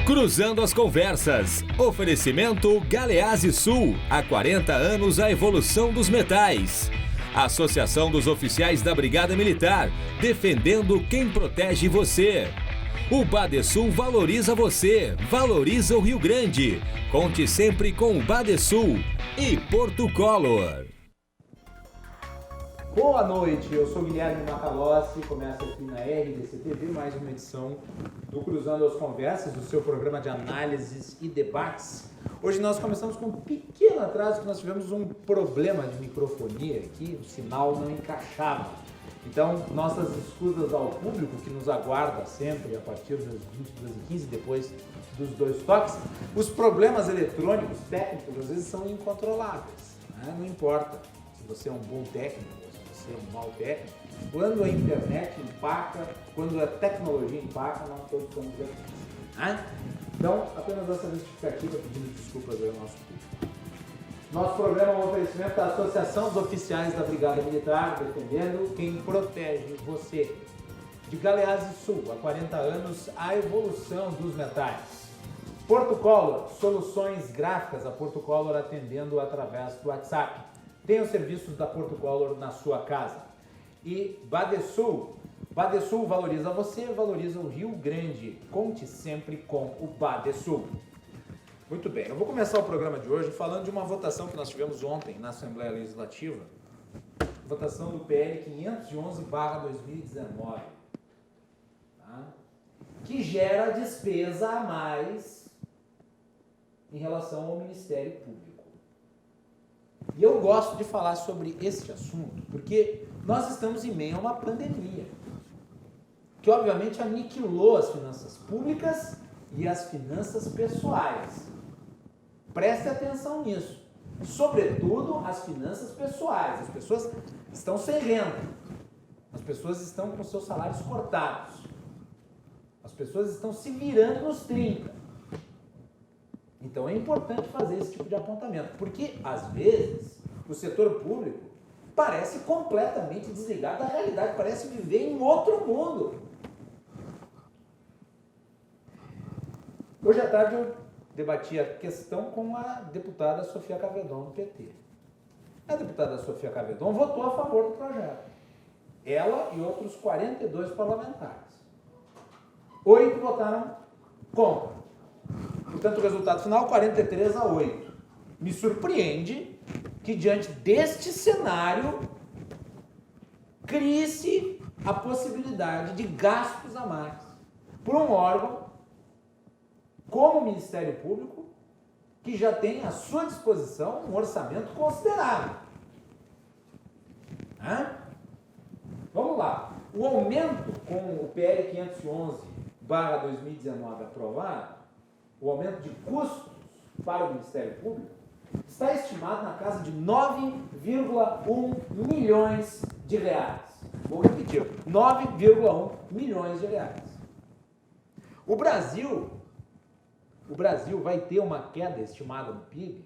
Cruzando as conversas. Oferecimento Galeazzi Sul. Há 40 anos a evolução dos metais. Associação dos Oficiais da Brigada Militar. Defendendo quem protege você. O Badesul valoriza você. Valoriza o Rio Grande. Conte sempre com o Badesul. E Porto Color. Boa noite, eu sou Guilherme Macalossi, começa aqui na RDC TV mais uma edição do Cruzando as Conversas, do seu programa de análises e debates. Hoje nós começamos com um pequeno atraso, que nós tivemos um problema de microfonia aqui, o sinal não encaixava. Então, nossas escutas ao público que nos aguarda sempre a partir das 22h15, depois dos 2 toques. Os problemas eletrônicos, técnicos, às vezes são incontroláveis, né? Não importa se você é um bom técnico, ser um mau técnico, quando a internet empaca, quando a tecnologia empaca, nós todos estamos aqui. Então, apenas essa justificativa, pedindo desculpas ao nosso público. Nosso programa é um oferecimento da Associação dos Oficiais da Brigada Militar, defendendo quem protege você. De Galeazzi Sul, há 40 anos, a evolução dos metais. Porto Color, soluções gráficas, a Porto Color atendendo através do WhatsApp. Tem os serviços da Porto Color na sua casa. E Badesul. Badesul valoriza você, valoriza o Rio Grande. Conte sempre com o Badesul. Muito bem, eu vou começar o programa de hoje falando de uma votação que nós tivemos ontem na Assembleia Legislativa. Votação do PL 511/2019. Tá? Que gera despesa a mais em relação ao Ministério Público. E eu gosto de falar sobre este assunto porque nós estamos em meio a uma pandemia que obviamente aniquilou as finanças públicas e as finanças pessoais. Preste atenção nisso. Sobretudo as finanças pessoais. As pessoas estão sem renda. As pessoas estão com seus salários cortados. As pessoas estão se virando nos 30. Então é importante fazer esse tipo de apontamento, porque às vezes o setor público parece completamente desligado da realidade, parece viver em outro mundo. Hoje à tarde eu debati a questão com a deputada Sofia Cavedon, do PT. A deputada Sofia Cavedon votou a favor do projeto. Ela e outros 42 parlamentares. 8 votaram contra. Portanto, o resultado final, 43-8. Me surpreende que, diante deste cenário, crie-se a possibilidade de gastos a mais por um órgão como o Ministério Público, que já tem à sua disposição um orçamento considerável. Vamos lá. O aumento com o PL 511/2019 aprovado, o aumento de custos para o Ministério Público está estimado na casa de 9,1 milhões de reais. Vou repetir, 9,1 milhões de reais. O Brasil vai ter uma queda estimada no PIB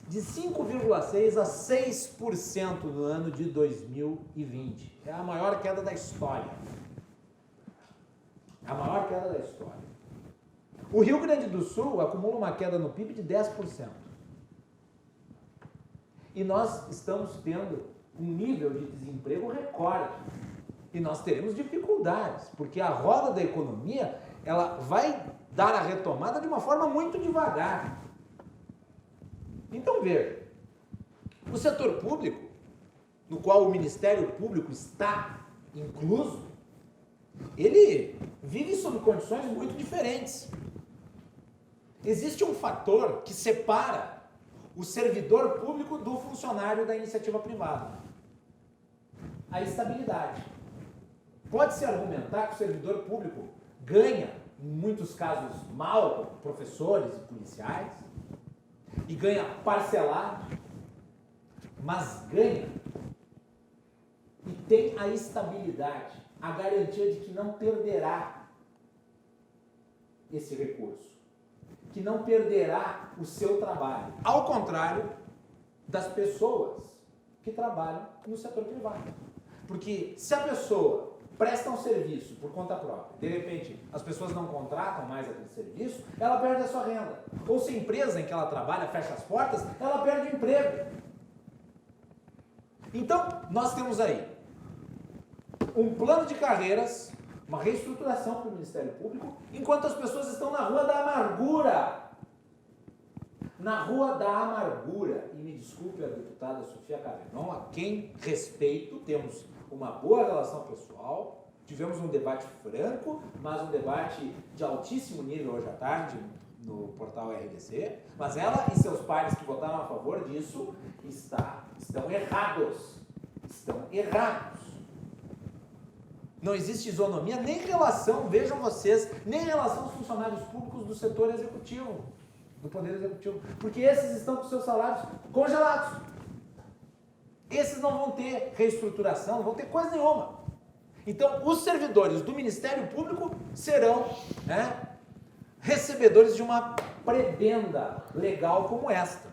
de 5,6% a 6% no ano de 2020. É a maior queda da história. A maior queda da história. O Rio Grande do Sul acumula uma queda no PIB de 10%. E nós estamos tendo um nível de desemprego recorde. E nós teremos dificuldades, porque a roda da economia ela vai dar a retomada de uma forma muito devagar. Então veja, o setor público, no qual o Ministério Público está incluso, ele vive sob condições muito diferentes. Existe um fator que separa o servidor público do funcionário da iniciativa privada. A estabilidade. Pode-se argumentar que o servidor público ganha, em muitos casos, mal, como professores e policiais, e ganha parcelado, mas ganha e tem a estabilidade, a garantia de que não perderá esse recurso, que não perderá o seu trabalho, ao contrário das pessoas que trabalham no setor privado. Porque se a pessoa presta um serviço por conta própria, de repente as pessoas não contratam mais aquele serviço, ela perde a sua renda. Ou se a empresa em que ela trabalha fecha as portas, ela perde o emprego. Então, nós temos aí um plano de carreiras, uma reestruturação para o Ministério Público, enquanto as pessoas estão na Rua da Amargura. Na Rua da Amargura. E me desculpe a deputada Sofia Carrenon, a quem respeito, temos uma boa relação pessoal, tivemos um debate franco, mas um debate de altíssimo nível hoje à tarde no portal RDC, mas ela e seus pares que votaram a favor disso estão errados. Estão errados. Não existe isonomia, nem relação, vejam vocês, nem relação aos funcionários públicos do setor executivo, do Poder Executivo, porque esses estão com seus salários congelados. Esses não vão ter reestruturação, não vão ter coisa nenhuma. Então, os servidores do Ministério Público serão recebedores de uma prebenda legal como esta.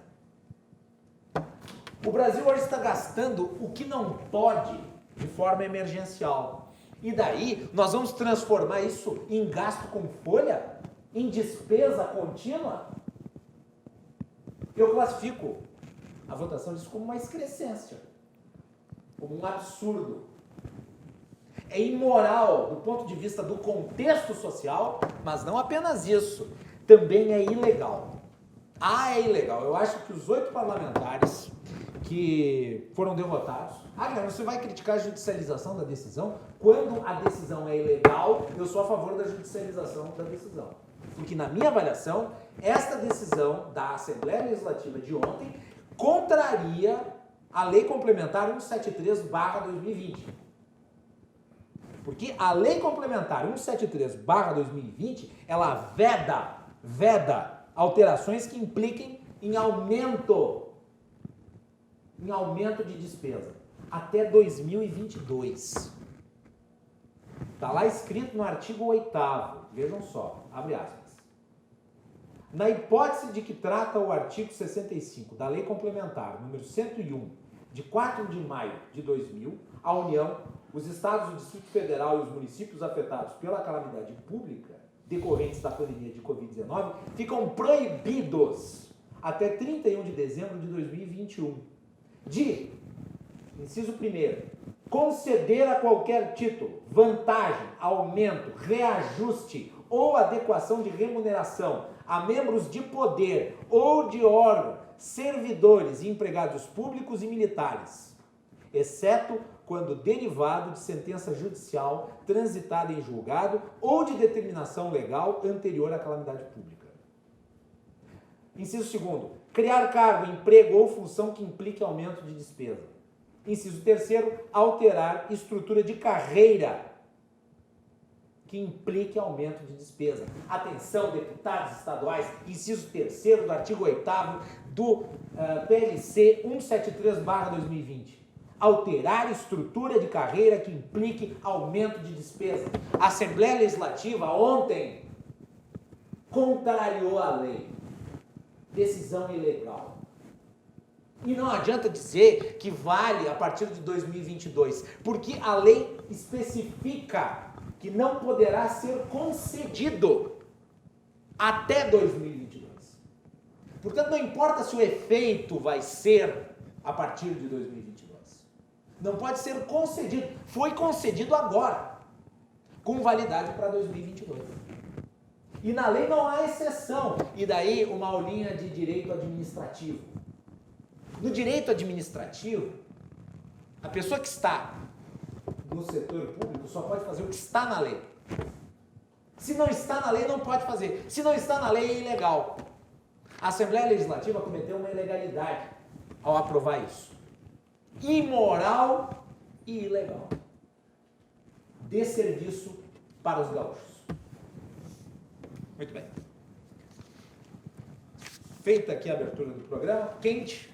O Brasil hoje está gastando o que não pode de forma emergencial. E daí, nós vamos transformar isso em gasto com folha? Em despesa contínua? Eu classifico a votação disso como uma excrescência, como um absurdo. É imoral do ponto de vista do contexto social, mas não apenas isso, também é ilegal. É ilegal. Eu acho que os 8 parlamentares que foram derrotados... você vai criticar a judicialização da decisão? Quando a decisão é ilegal, eu sou a favor da judicialização da decisão. Porque, na minha avaliação, esta decisão da Assembleia Legislativa de ontem contraria a Lei Complementar 173/2020. Porque a Lei Complementar 173/2020, ela veda alterações que impliquem em aumento de despesa até 2022. Está lá escrito no artigo 8º, vejam só, abre aspas. Na hipótese de que trata o artigo 65 da Lei Complementar número 101, de 4 de maio de 2000, a União, os Estados, o Distrito Federal e os municípios afetados pela calamidade pública decorrentes da pandemia de Covid-19 ficam proibidos até 31 de dezembro de 2021 de, inciso 1º, conceder a qualquer título, vantagem, aumento, reajuste ou adequação de remuneração a membros de poder ou de órgão, servidores e empregados públicos e militares, exceto quando derivado de sentença judicial transitada em julgado ou de determinação legal anterior à calamidade pública. Inciso 2º, criar cargo, emprego ou função que implique aumento de despesa. Inciso 3º, alterar estrutura de carreira que implique aumento de despesa. Atenção, deputados estaduais, inciso 3º do artigo 8º do PLC 173/2020. Alterar estrutura de carreira que implique aumento de despesa. A Assembleia Legislativa ontem contrariou a lei. Decisão ilegal. E não adianta dizer que vale a partir de 2022, porque a lei especifica que não poderá ser concedido até 2022. Portanto, não importa se o efeito vai ser a partir de 2022. Não pode ser concedido. Foi concedido agora, com validade para 2022. E na lei não há exceção. E daí uma aulinha de direito administrativo. No direito administrativo, a pessoa que está no setor público só pode fazer o que está na lei. Se não está na lei, não pode fazer. Se não está na lei, é ilegal. A Assembleia Legislativa cometeu uma ilegalidade ao aprovar isso. Imoral e ilegal. Desserviço para os gaúchos. Muito bem. Feita aqui a abertura do programa, quente,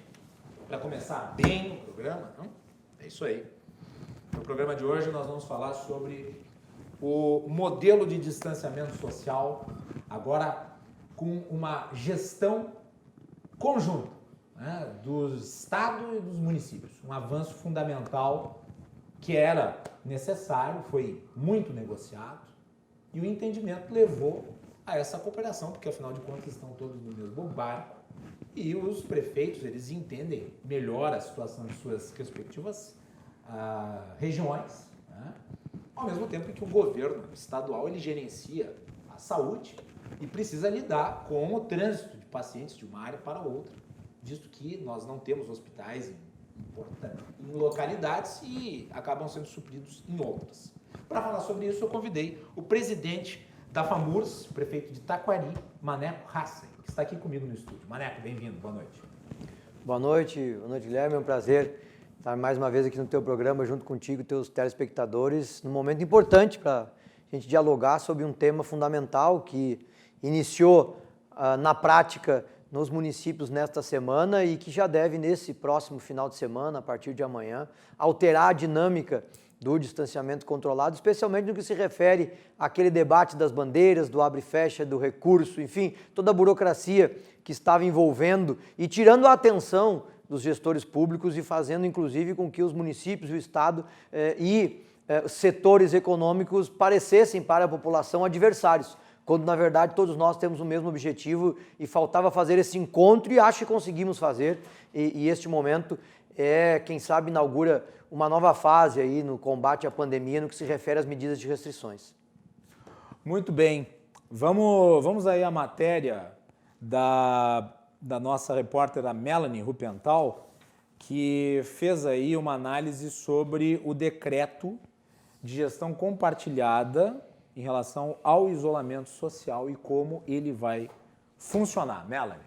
para começar bem o programa, não? É isso aí. No programa de hoje nós vamos falar sobre o modelo de distanciamento social, agora com uma gestão conjunta, né, do Estado e dos municípios. Um avanço fundamental que era necessário, foi muito negociado e o entendimento levou a essa cooperação, porque afinal de contas estão todos no mesmo barco e os prefeitos, eles entendem melhor a situação de suas respectivas regiões, né? Ao mesmo tempo que o governo estadual ele gerencia a saúde e precisa lidar com o trânsito de pacientes de uma área para outra, visto que nós não temos hospitais em localidades e acabam sendo supridos em outras. Para falar sobre isso, eu convidei o presidente da FAMURS, prefeito de Taquari, Maneco Hassen, que está aqui comigo no estúdio. Maneco, bem-vindo, boa noite. Boa noite, Guilherme, é um prazer estar mais uma vez aqui no teu programa, junto contigo e teus telespectadores, num momento importante para a gente dialogar sobre um tema fundamental que iniciou na prática nos municípios nesta semana e que já deve, nesse próximo final de semana, a partir de amanhã, alterar a dinâmica do distanciamento controlado, especialmente no que se refere àquele debate das bandeiras, do abre e fecha, do recurso, enfim, toda a burocracia que estava envolvendo e tirando a atenção dos gestores públicos e fazendo, inclusive, com que os municípios, o Estado setores econômicos parecessem para a população adversários, quando, na verdade, todos nós temos o mesmo objetivo e faltava fazer esse encontro e acho que conseguimos fazer. E este momento quem sabe, inaugura uma nova fase aí no combate à pandemia no que se refere às medidas de restrições. Muito bem. Vamos aí à matéria da nossa repórter, a Melanie Rupental, que fez aí uma análise sobre o decreto de gestão compartilhada em relação ao isolamento social e como ele vai funcionar. Melanie.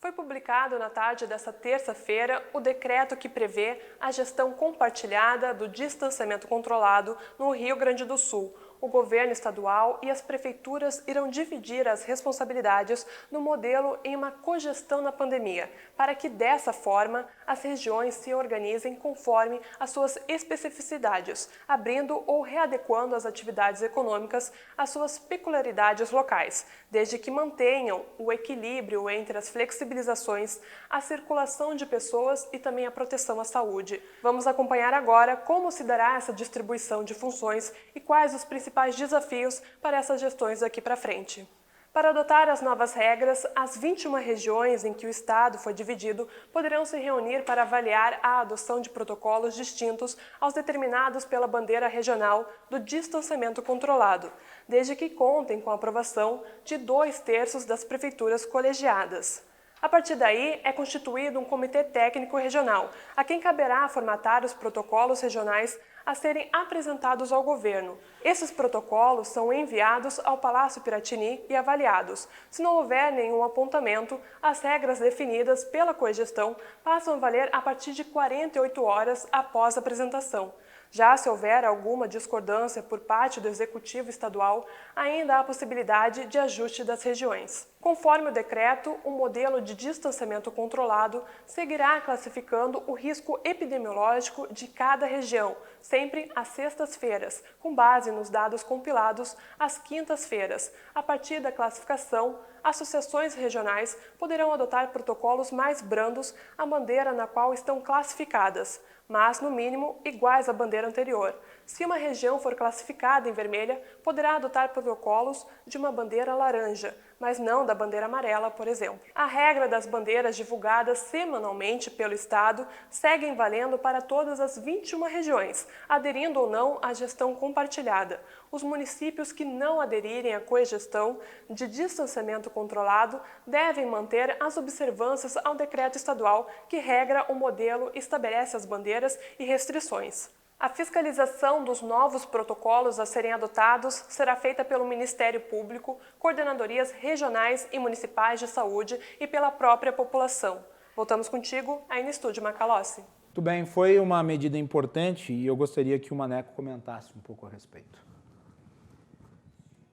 Foi publicado na tarde desta terça-feira o decreto que prevê a gestão compartilhada do distanciamento controlado no Rio Grande do Sul. O governo estadual e as prefeituras irão dividir as responsabilidades no modelo em uma cogestão na pandemia, para que dessa forma as regiões se organizem conforme as suas especificidades, abrindo ou readequando as atividades econômicas às suas peculiaridades locais, desde que mantenham o equilíbrio entre as flexibilizações, a circulação de pessoas e também a proteção à saúde. Vamos acompanhar agora como se dará essa distribuição de funções e quais os principais desafios para essas gestões daqui para frente. Para adotar as novas regras, as 21 regiões em que o Estado foi dividido poderão se reunir para avaliar a adoção de protocolos distintos aos determinados pela bandeira regional do distanciamento controlado, desde que contem com a aprovação de 2/3 das prefeituras colegiadas. A partir daí, é constituído um comitê técnico regional, a quem caberá formatar os protocolos regionais a serem apresentados ao governo. Esses protocolos são enviados ao Palácio Piratini e avaliados. Se não houver nenhum apontamento, as regras definidas pela cogestão passam a valer a partir de 48 horas após a apresentação. Já se houver alguma discordância por parte do Executivo Estadual, ainda há a possibilidade de ajuste das regiões. Conforme o decreto, o modelo de distanciamento controlado seguirá classificando o risco epidemiológico de cada região, sempre às sextas-feiras, com base nos dados compilados às quintas-feiras. A partir da classificação, associações regionais poderão adotar protocolos mais brandos à bandeira na qual estão classificadas, mas, no mínimo, iguais à bandeira anterior. Se uma região for classificada em vermelha, poderá adotar protocolos de uma bandeira laranja, mas não da bandeira amarela, por exemplo. A regra das bandeiras divulgadas semanalmente pelo Estado seguem valendo para todas as 21 regiões, aderindo ou não à gestão compartilhada. Os municípios que não aderirem à cogestão de distanciamento controlado devem manter as observâncias ao decreto estadual que regra o modelo e estabelece as bandeiras e restrições. A fiscalização dos novos protocolos a serem adotados será feita pelo Ministério Público, coordenadorias regionais e municipais de saúde e pela própria população. Voltamos contigo aí no estúdio Macalossi. Muito bem, foi uma medida importante e eu gostaria que o Maneco comentasse um pouco a respeito.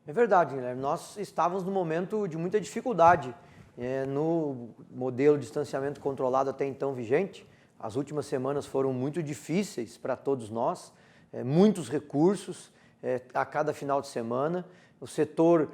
É verdade, Guilherme. Nós estávamos num momento de muita dificuldade no modelo de distanciamento controlado até então vigente. As últimas semanas foram muito difíceis para todos nós, muitos recursos a cada final de semana. O setor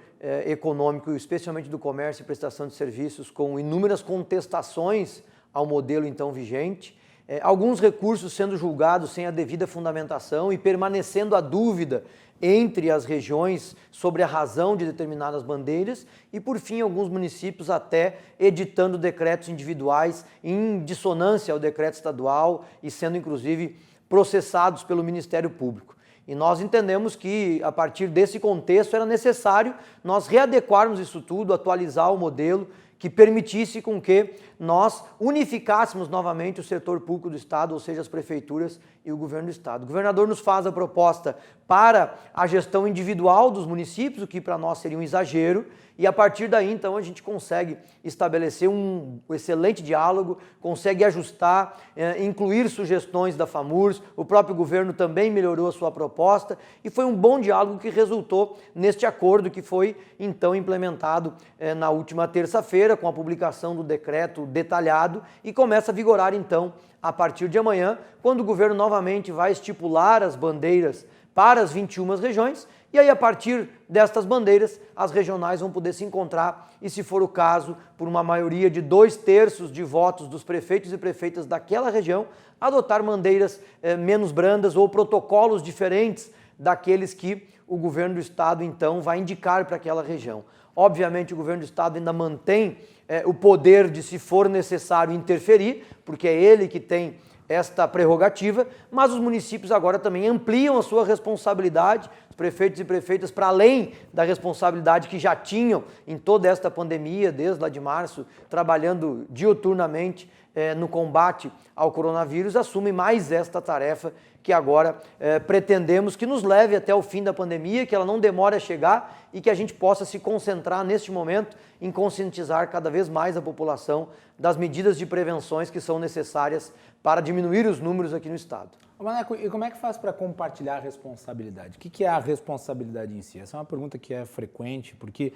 econômico, especialmente do comércio e prestação de serviços, com inúmeras contestações ao modelo então vigente. alguns recursos sendo julgados sem a devida fundamentação e permanecendo a dúvida entre as regiões sobre a razão de determinadas bandeiras e, por fim, alguns municípios até editando decretos individuais em dissonância ao decreto estadual e sendo, inclusive, processados pelo Ministério Público. E nós entendemos que, a partir desse contexto, era necessário nós readequarmos isso tudo, atualizar o modelo que permitisse com que nós unificássemos novamente o setor público do Estado, ou seja, as prefeituras e o governo do Estado. O governador nos faz a proposta para a gestão individual dos municípios, o que para nós seria um exagero, e a partir daí, então, a gente consegue estabelecer um excelente diálogo, consegue ajustar, incluir sugestões da FAMURS, o próprio governo também melhorou a sua proposta e foi um bom diálogo que resultou neste acordo que foi, então, implementado na última terça-feira com a publicação do decreto detalhado e começa a vigorar, então, a partir de amanhã, quando o governo novamente vai estipular as bandeiras para as 21 regiões. E aí, a partir destas bandeiras, as regionais vão poder se encontrar e, se for o caso, por uma maioria de 2/3 de votos dos prefeitos e prefeitas daquela região, adotar bandeiras menos brandas ou protocolos diferentes daqueles que o governo do Estado, então, vai indicar para aquela região. Obviamente, o governo do Estado ainda mantém o poder de, se for necessário, interferir, porque é ele que tem esta prerrogativa, mas os municípios agora também ampliam a sua responsabilidade, os prefeitos e prefeitas, para além da responsabilidade que já tinham em toda esta pandemia, desde lá de março, trabalhando diuturnamente no combate ao coronavírus, assumem mais esta tarefa que agora pretendemos que nos leve até o fim da pandemia, que ela não demore a chegar e que a gente possa se concentrar neste momento em conscientizar cada vez mais a população das medidas de prevenções que são necessárias para diminuir os números aqui no Estado. Maneco, e como é que faz para compartilhar a responsabilidade? O que é a responsabilidade em si? Essa é uma pergunta que é frequente, porque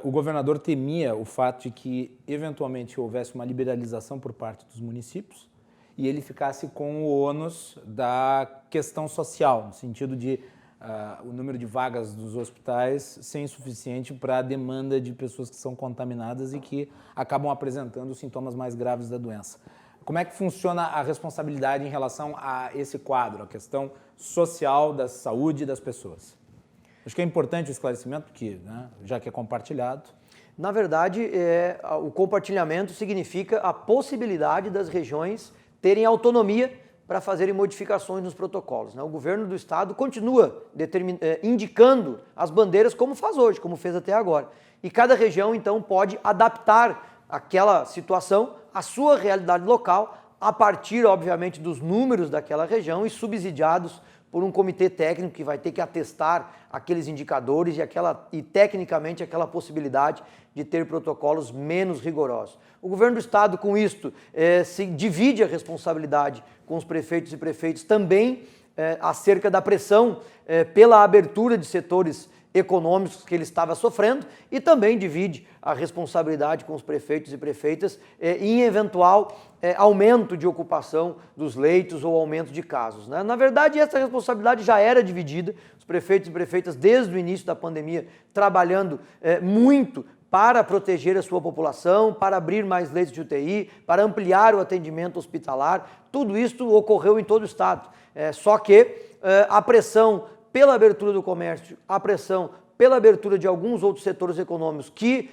o governador temia o fato de que, eventualmente, houvesse uma liberalização por parte dos municípios e ele ficasse com o ônus da questão social, no sentido de o número de vagas dos hospitais ser insuficiente para a demanda de pessoas que são contaminadas e que acabam apresentando os sintomas mais graves da doença. Como é que funciona a responsabilidade em relação a esse quadro, a questão social da saúde das pessoas? Acho que é importante o esclarecimento, porque, já que é compartilhado. Na verdade, o compartilhamento significa a possibilidade das regiões terem autonomia para fazerem modificações nos protocolos. O governo do Estado continua indicando as bandeiras como faz hoje, como fez até agora. E cada região, então, pode adaptar aquela situação à sua realidade local, a partir, obviamente, dos números daquela região e subsidiados por um comitê técnico que vai ter que atestar aqueles indicadores e tecnicamente, aquela possibilidade de ter protocolos menos rigorosos. O governo do Estado, com isto, se divide a responsabilidade com os prefeitos e prefeitas também acerca da pressão pela abertura de setores econômicos que ele estava sofrendo e também divide a responsabilidade com os prefeitos e prefeitas em eventual aumento de ocupação dos leitos ou aumento de casos. Na verdade, essa responsabilidade já era dividida, os prefeitos e prefeitas desde o início da pandemia trabalhando muito para proteger a sua população, para abrir mais leitos de UTI, para ampliar o atendimento hospitalar. Tudo isso ocorreu em todo o Estado. Só que a pressão pela abertura do comércio, a pressão pela abertura de alguns outros setores econômicos que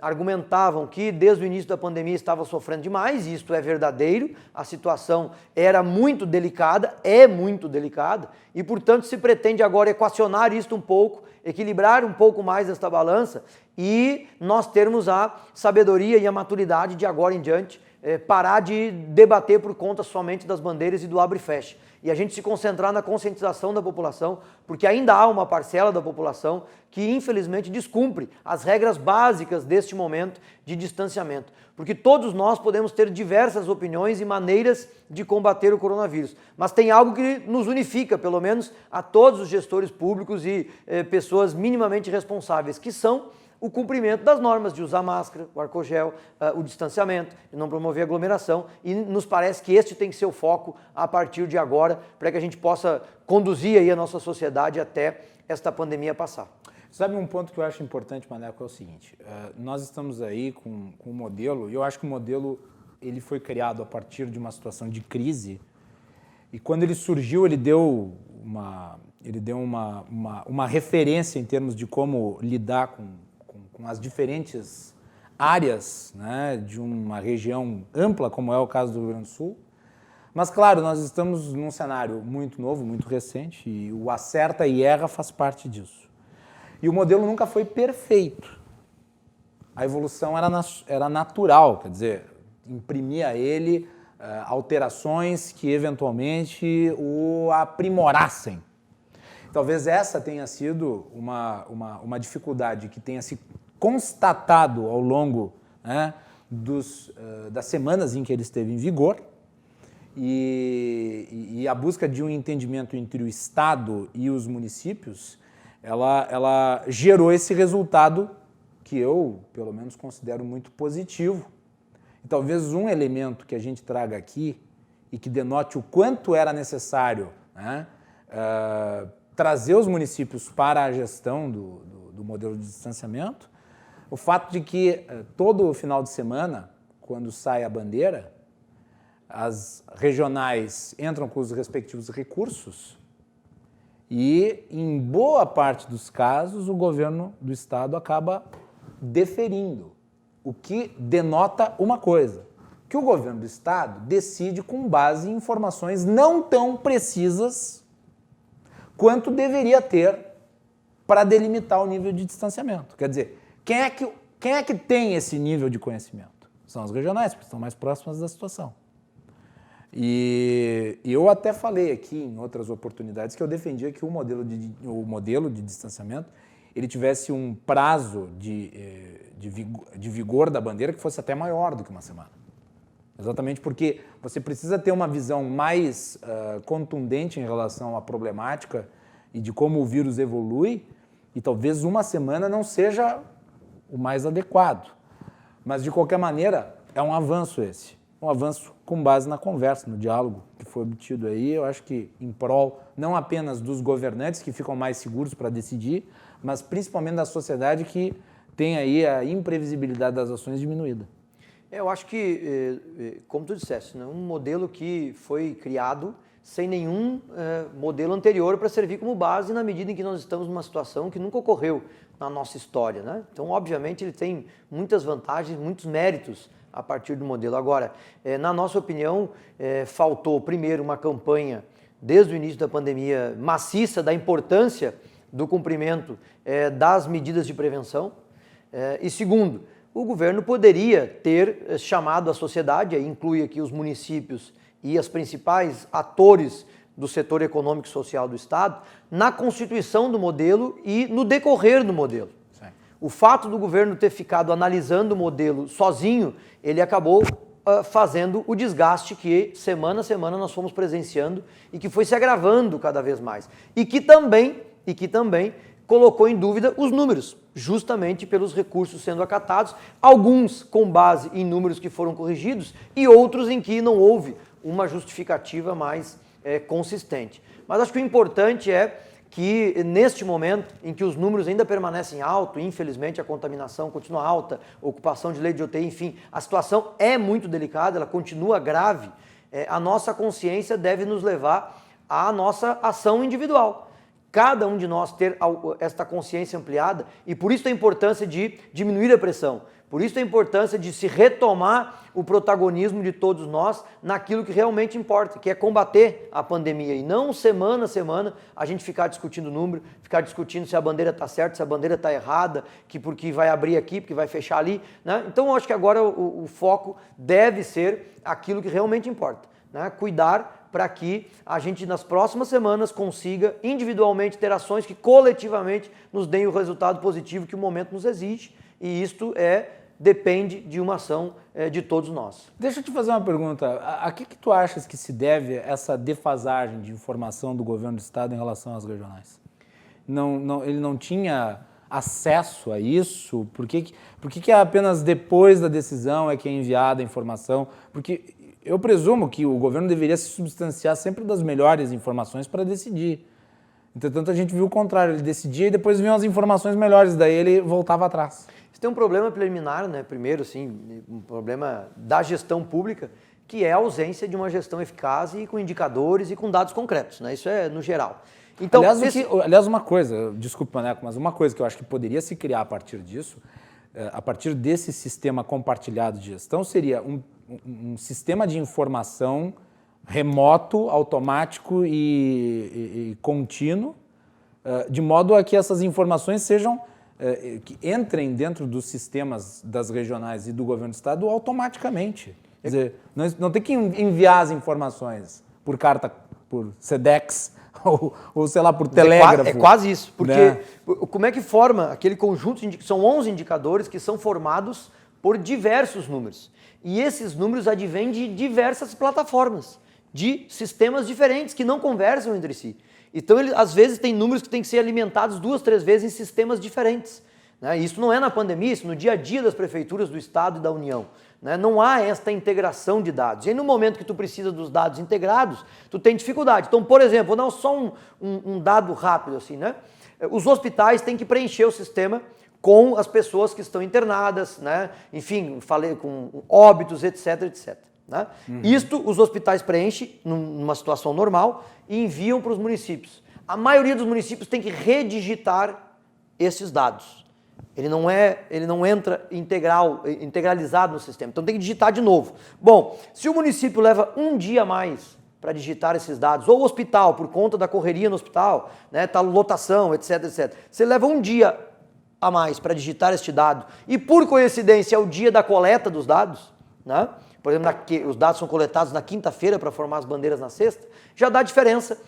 argumentavam que desde o início da pandemia estava sofrendo demais, e isto é verdadeiro, a situação era muito delicada, é muito delicada, e portanto se pretende agora equacionar isto um pouco, equilibrar um pouco mais esta balança e nós termos a sabedoria e a maturidade de agora em diante parar de debater por conta somente das bandeiras e do abre e fecha. E a gente se concentrar na conscientização da população, porque ainda há uma parcela da população que infelizmente descumpre as regras básicas deste momento de distanciamento. Porque todos nós podemos ter diversas opiniões e maneiras de combater o coronavírus, mas tem algo que nos unifica, pelo menos a todos os gestores públicos e pessoas minimamente responsáveis, que são o cumprimento das normas de usar máscara, o álcool gel, o distanciamento, de não promover aglomeração, e nos parece que este tem que ser o foco a partir de agora, para que a gente possa conduzir aí a nossa sociedade até esta pandemia passar. Sabe um ponto que eu acho importante, Maneco, é o seguinte, nós estamos aí com um modelo, e eu acho que o modelo ele foi criado a partir de uma situação de crise, e quando ele surgiu, ele deu uma referência em termos de como lidar com as diferentes áreas, né, de uma região ampla, como é o caso do Rio Grande do Sul. Mas, claro, nós estamos num cenário muito novo, muito recente, e o acerta e erra faz parte disso. E o modelo nunca foi perfeito. A evolução era natural, quer dizer, imprimia a ele alterações que eventualmente o aprimorassem. Talvez essa tenha sido uma dificuldade que tenha se constatado ao longo, né, das semanas em que ele esteve em vigor, e a busca de um entendimento entre o Estado e os municípios, ela gerou esse resultado que eu, pelo menos, considero muito positivo. E talvez um elemento que a gente traga aqui e que denote o quanto era necessário, né, trazer os municípios para a gestão do modelo de distanciamento, o fato de que todo final de semana, quando sai a bandeira, as regionais entram com os respectivos recursos e, em boa parte dos casos, o governo do estado acaba deferindo, o que denota uma coisa, que o governo do estado decide com base em informações não tão precisas quanto deveria ter para delimitar o nível de distanciamento. Quer dizer, quem é que tem esse nível de conhecimento? São as regionais, porque estão mais próximas da situação. E eu até falei aqui em outras oportunidades que eu defendia que o modelo de distanciamento ele tivesse um prazo de vigor da bandeira que fosse até maior do que uma semana. Exatamente porque você precisa ter uma visão mais contundente em relação à problemática e de como o vírus evolui, e talvez uma semana não seja o mais adequado. Mas, de qualquer maneira, é um avanço esse. Um avanço com base na conversa, no diálogo que foi obtido aí, eu acho que em prol não apenas dos governantes que ficam mais seguros para decidir, mas principalmente da sociedade que tem aí a imprevisibilidade das ações diminuída. Eu acho que, como tu disseste, né, um modelo que foi criado sem nenhum modelo anterior para servir como base na medida em que nós estamos numa situação que nunca ocorreu na nossa história, né? Então, obviamente, ele tem muitas vantagens, muitos méritos a partir do modelo. Agora, na nossa opinião, faltou primeiro uma campanha desde o início da pandemia maciça da importância do cumprimento das medidas de prevenção, e segundo, o governo poderia ter chamado a sociedade, aí inclui aqui os municípios e os principais atores do setor econômico e social do Estado, na constituição do modelo e no decorrer do modelo. Sim. O fato do governo ter ficado analisando o modelo sozinho, ele acabou fazendo o desgaste que semana a semana nós fomos presenciando e que foi se agravando cada vez mais. E que também colocou em dúvida os números, justamente pelos recursos sendo acatados, alguns com base em números que foram corrigidos e outros em que não houve uma justificativa mais consistente. Mas acho que o importante é que neste momento em que os números ainda permanecem altos, infelizmente a contaminação continua alta, ocupação de leito de UTI, enfim, a situação é muito delicada, ela continua grave, a nossa consciência deve nos levar à nossa ação individual. Cada um de nós ter esta consciência ampliada e por isso a importância de diminuir a pressão, por isso a importância de se retomar o protagonismo de todos nós naquilo que realmente importa, que é combater a pandemia e não semana a semana a gente ficar discutindo o número, ficar discutindo se a bandeira está certa, se a bandeira está errada, que porque vai abrir aqui, porque vai fechar ali, né? Então eu acho que agora o foco deve ser aquilo que realmente importa, né? Cuidar para que a gente nas próximas semanas consiga individualmente ter ações que coletivamente nos deem o resultado positivo que o momento nos exige, e isto depende de uma ação de todos nós. Deixa eu te fazer uma pergunta. A que tu achas que se deve essa defasagem de informação do governo do estado em relação às regionais? Ele não tinha acesso a isso? Por que apenas depois da decisão é que é enviada a informação? Porque eu presumo que o governo deveria se substanciar sempre das melhores informações para decidir. Entretanto, a gente viu o contrário, ele decidia e depois vinham as informações melhores, daí ele voltava atrás. Isso tem um problema preliminar, né? Primeiro, assim, um problema da gestão pública, que é a ausência de uma gestão eficaz e com indicadores e com dados concretos, né? Isso é no geral. Então, aliás, uma coisa, desculpa, Maneco, mas uma coisa que eu acho que poderia se criar a partir disso, a partir desse sistema compartilhado de gestão, seria um sistema de informação remoto, automático e contínuo, de modo a que essas informações sejam, que entrem dentro dos sistemas das regionais e do governo do estado automaticamente. Quer dizer, não tem que enviar as informações por carta, por SEDEX, ou sei lá, por telégrafo. É quase isso, porque como é que forma aquele conjunto, são 11 indicadores que são formados por diversos números. E esses números advêm de diversas plataformas, de sistemas diferentes que não conversam entre si. Então, às vezes, tem números que têm que ser alimentados 2, 3 vezes em sistemas diferentes. Né? Isso não é na pandemia, isso no dia a dia das prefeituras do Estado e da União. Né? Não há esta integração de dados. E aí, no momento que tu precisa dos dados integrados, tu tem dificuldade. Então, por exemplo, vou dar só um dado rápido assim, né? Os hospitais têm que preencher o sistema com as pessoas que estão internadas, né? Enfim, falei com óbitos, etc, etc. Né? Isto os hospitais preenchem numa situação normal e enviam para os municípios. A maioria dos municípios tem que redigitar esses dados. Ele não entra integralizado no sistema, então tem que digitar de novo. Bom, se o município leva um dia a mais para digitar esses dados, ou o hospital, por conta da correria no hospital, né, tá lotação, etc, etc. Você leva um dia a mais para digitar este dado e, por coincidência, é o dia da coleta dos dados, né? Por exemplo, os dados são coletados na quinta-feira para formar as bandeiras na sexta, já dá diferença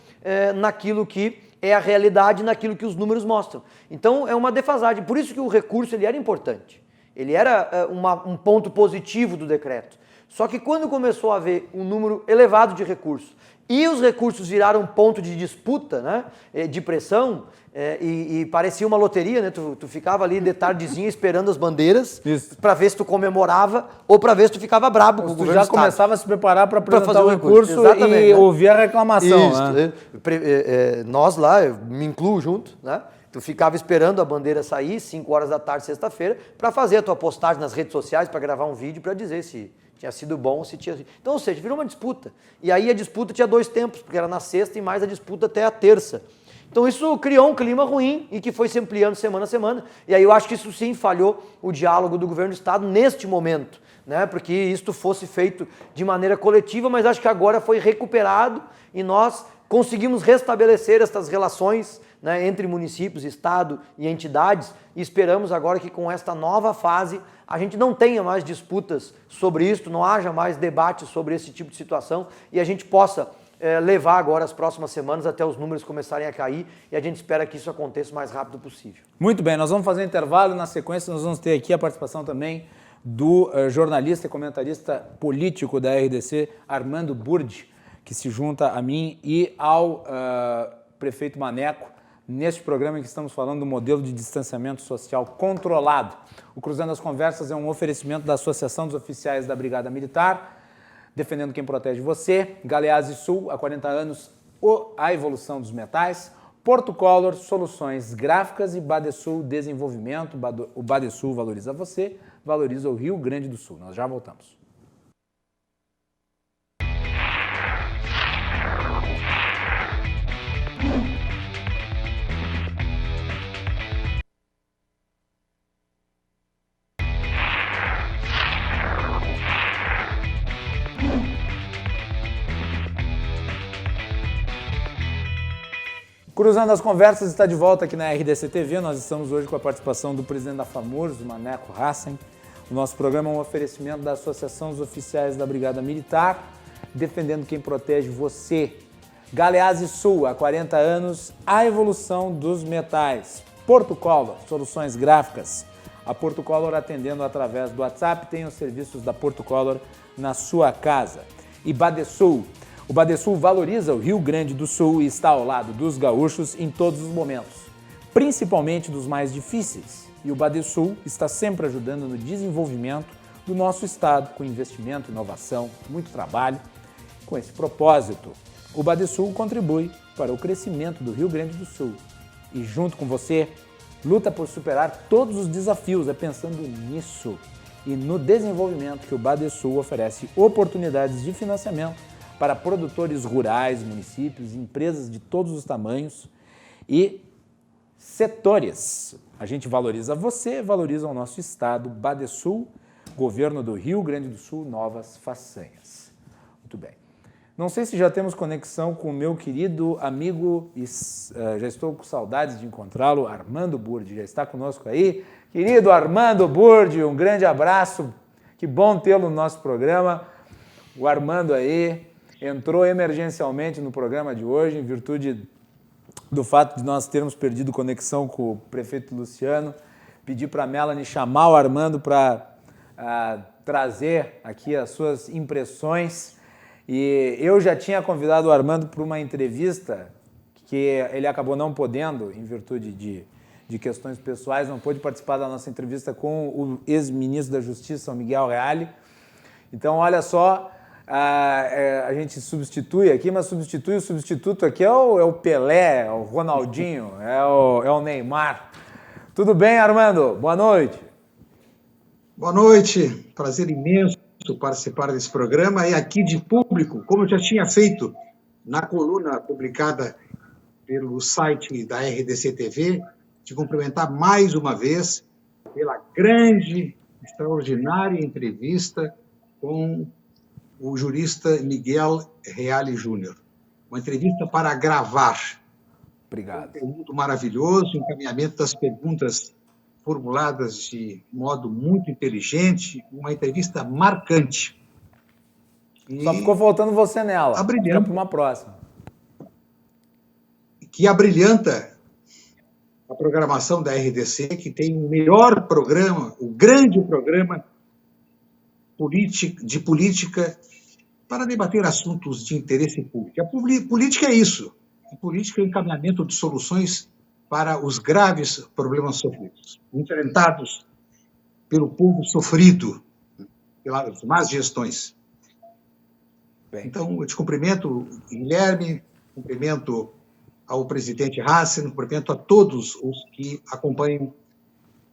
naquilo que é a realidade, naquilo que os números mostram. Então, é uma defasagem. Por isso que o recurso ele era importante. Ele era um ponto positivo do decreto. Só que quando começou a haver um número elevado de recursos e os recursos viraram ponto de disputa, né, de pressão, e parecia uma loteria, né? Tu ficava ali de tardezinha esperando as bandeiras para ver se tu comemorava ou para ver se tu ficava brabo com o governo do Estado. Já começava a se preparar para apresentar o recurso e ouvir a reclamação. Isso, né? Nós lá, eu me incluo junto, né? Tu ficava esperando a bandeira sair, 5 horas da tarde, sexta-feira, para fazer a tua postagem nas redes sociais, para gravar um vídeo para dizer se tinha sido bom ou se tinha... Então, ou seja, virou uma disputa. E aí a disputa tinha 2 tempos, porque era na sexta e mais a disputa até a terça. Então isso criou um clima ruim e que foi se ampliando semana a semana. E aí eu acho que isso sim falhou o diálogo do governo do Estado neste momento, né? Porque isto fosse feito de maneira coletiva, mas acho que agora foi recuperado e nós conseguimos restabelecer estas relações, né, entre municípios, Estado e entidades, e esperamos agora que com esta nova fase a gente não tenha mais disputas sobre isso, não haja mais debate sobre esse tipo de situação e a gente possa levar agora as próximas semanas até os números começarem a cair e a gente espera que isso aconteça o mais rápido possível. Muito bem, nós vamos fazer um intervalo e na sequência nós vamos ter aqui a participação também do jornalista e comentarista político da RDC, Armando Burdi, que se junta a mim e ao prefeito Maneco neste programa em que estamos falando do modelo de distanciamento social controlado. O Cruzando as Conversas é um oferecimento da Associação dos Oficiais da Brigada Militar, defendendo quem protege você, Galeazzi Sul, há 40 anos, a evolução dos metais, Porto Color, soluções gráficas e Badesul Desenvolvimento. O Badesul valoriza você, valoriza o Rio Grande do Sul. Nós já voltamos. Cruzando as Conversas está de volta aqui na RDC TV. Nós estamos hoje com a participação do presidente da FAMURS, Maneco Hassen. O nosso programa é um oferecimento da Associação dos Oficiais da Brigada Militar, defendendo quem protege você. Galeazzi Sul, há 40 anos, a evolução dos metais. Porto Color, soluções gráficas. A Porto Color atendendo através do WhatsApp, tem os serviços da Porto Color na sua casa. E Badesul. O Badesul valoriza o Rio Grande do Sul e está ao lado dos gaúchos em todos os momentos, principalmente dos mais difíceis. E o Badesul está sempre ajudando no desenvolvimento do nosso estado, com investimento, inovação, muito trabalho. Com esse propósito, o Badesul contribui para o crescimento do Rio Grande do Sul e, junto com você, luta por superar todos os desafios. É pensando nisso e no desenvolvimento que o Badesul oferece oportunidades de financiamento para produtores rurais, municípios, empresas de todos os tamanhos e setores. A gente valoriza você, valoriza o nosso estado. Badesul, Governo do Rio Grande do Sul, novas façanhas. Muito bem. Não sei se já temos conexão com o meu querido amigo, já estou com saudades de encontrá-lo, Armando Burdi, já está conosco aí. Querido Armando Burdi, um grande abraço, que bom tê-lo no nosso programa. O Armando aí entrou emergencialmente no programa de hoje, em virtude do fato de nós termos perdido conexão com o prefeito Luciano. Pedi para a Melanie chamar o Armando para trazer aqui as suas impressões. E eu já tinha convidado o Armando para uma entrevista que ele acabou não podendo, em virtude de questões pessoais, não pôde participar da nossa entrevista com o ex-ministro da Justiça, Miguel Reale. Então, olha só, a gente substitui aqui, mas o substituto aqui é o Pelé, é o Ronaldinho, é o Neymar. Tudo bem, Armando? Boa noite. Boa noite, prazer imenso participar desse programa e aqui de público, como eu já tinha feito na coluna publicada pelo site da RDC TV, te cumprimentar mais uma vez pela grande, extraordinária entrevista com o jurista Miguel Reale Júnior. Uma entrevista para gravar. Obrigado. Um conteúdo maravilhoso, encaminhamento das perguntas formuladas de modo muito inteligente, uma entrevista marcante. Só ficou faltando você nela. Fica para uma próxima. Que abrilhanta a programação da RDC, que tem o melhor programa, o grande programa de política para debater assuntos de interesse público. A política é isso. A política é o encaminhamento de soluções para os graves problemas sofridos, enfrentados pelo povo sofrido pelas más gestões. Bem. Então, eu te cumprimento, Guilherme, cumprimento ao presidente Hassen, cumprimento a todos os que acompanham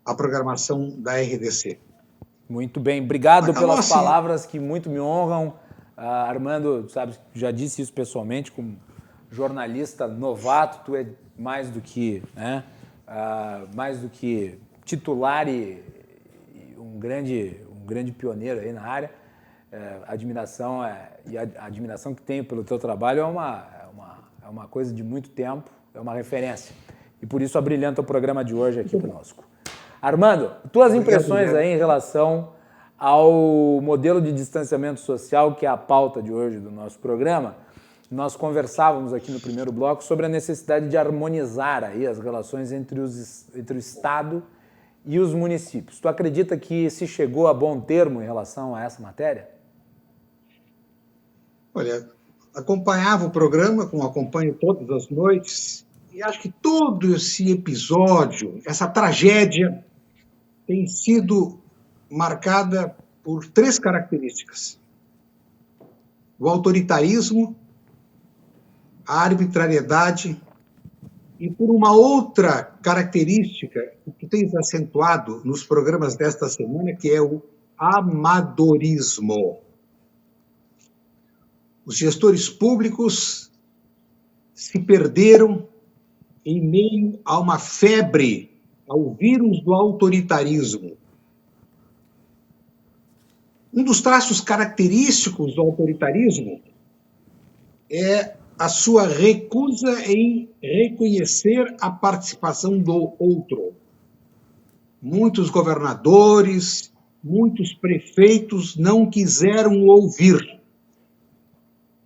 a programação da RDC. Muito bem, obrigado pelas palavras que muito me honram. Armando, sabe, já disse isso pessoalmente, como jornalista novato, tu é mais do que titular e um grande pioneiro aí na área. A admiração que tenho pelo teu trabalho é uma coisa de muito tempo, é uma referência. E por isso abrilhanta o programa de hoje aqui conosco. Armando, tuas impressões aí em relação ao modelo de distanciamento social, que é a pauta de hoje do nosso programa. Nós conversávamos aqui no primeiro bloco sobre a necessidade de harmonizar aí as relações entre o Estado e os municípios. Tu acredita que se chegou a bom termo em relação a essa matéria? Olha, acompanhava o programa, como acompanho todas as noites, e acho que todo esse episódio, essa tragédia, tem sido marcada por 3 características: o autoritarismo, a arbitrariedade e por uma outra característica que tens acentuado nos programas desta semana, que é o amadorismo. Os gestores públicos se perderam em meio a uma febre, ao vírus do autoritarismo. Um dos traços característicos do autoritarismo é a sua recusa em reconhecer a participação do outro. Muitos governadores, muitos prefeitos não quiseram ouvir.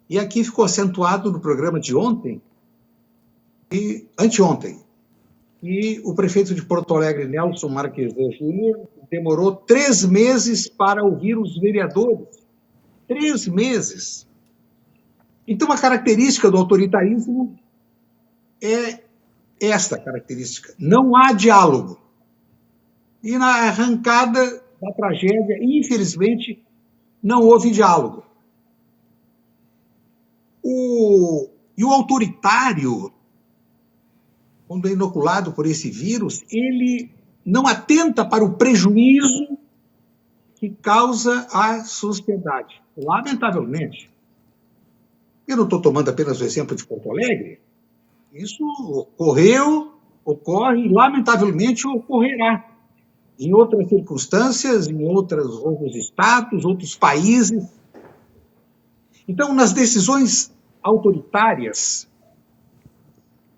E aqui ficou acentuado no programa de ontem, anteontem, e o prefeito de Porto Alegre, Nelson Marques Júnior, demorou 3 meses para ouvir os vereadores. 3 meses. Então, a característica do autoritarismo é esta característica. Não há diálogo. E na arrancada da tragédia, infelizmente, não houve diálogo. E o autoritário, quando é inoculado por esse vírus, ele não atenta para o prejuízo que causa à sociedade. Lamentavelmente. Eu não estou tomando apenas o exemplo de Porto Alegre. Isso ocorre e, lamentavelmente, ocorrerá em outras circunstâncias, em outros estados, outros países. Então, nas decisões autoritárias,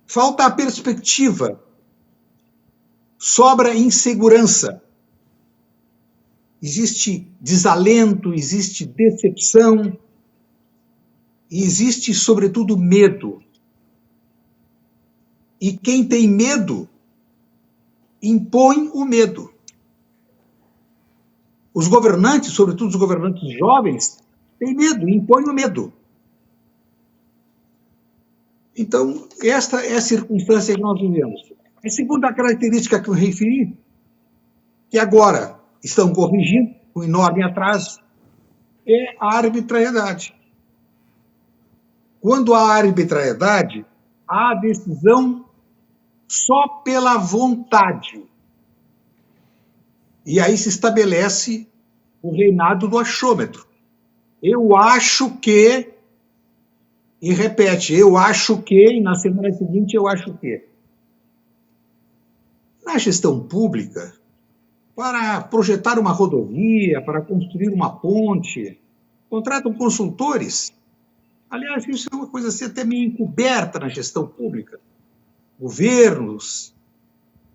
falta a perspectiva, sobra insegurança, existe desalento, existe decepção, e existe, sobretudo, medo. E quem tem medo, impõe o medo. Os governantes, sobretudo os governantes jovens, têm medo, impõem o medo. Então, esta é a circunstância que nós vivemos. A segunda característica que eu referi, que agora estão corrigindo, com enorme atraso, é a arbitrariedade. Quando há arbitrariedade, há decisão só pela vontade. E aí se estabelece o reinado do achômetro. Eu acho que, e repete, eu acho que, e na semana seguinte eu acho que. Na gestão pública, para projetar uma rodovia, para construir uma ponte, contratam consultores. Aliás, isso é uma coisa assim, até meio encoberta na gestão pública. Governos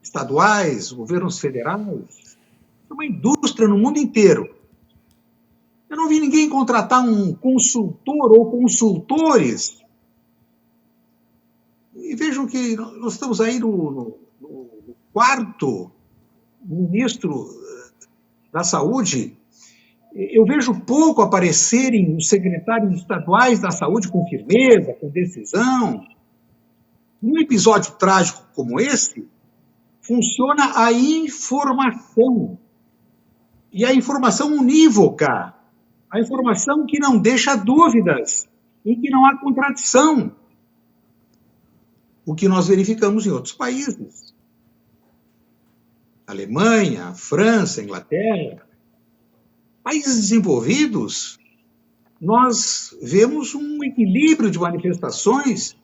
estaduais, governos federais, é uma indústria no mundo inteiro. Eu não vi ninguém contratar um consultor ou consultores. E vejam que nós estamos aí no quarto ministro da Saúde. Eu vejo pouco aparecerem os secretários estaduais da saúde com firmeza, com decisão. Num episódio trágico como esse, funciona a informação. E a informação unívoca, a informação que não deixa dúvidas e que não há contradição. O que nós verificamos em outros países. Alemanha, França, Inglaterra. Países desenvolvidos, nós vemos um equilíbrio de manifestações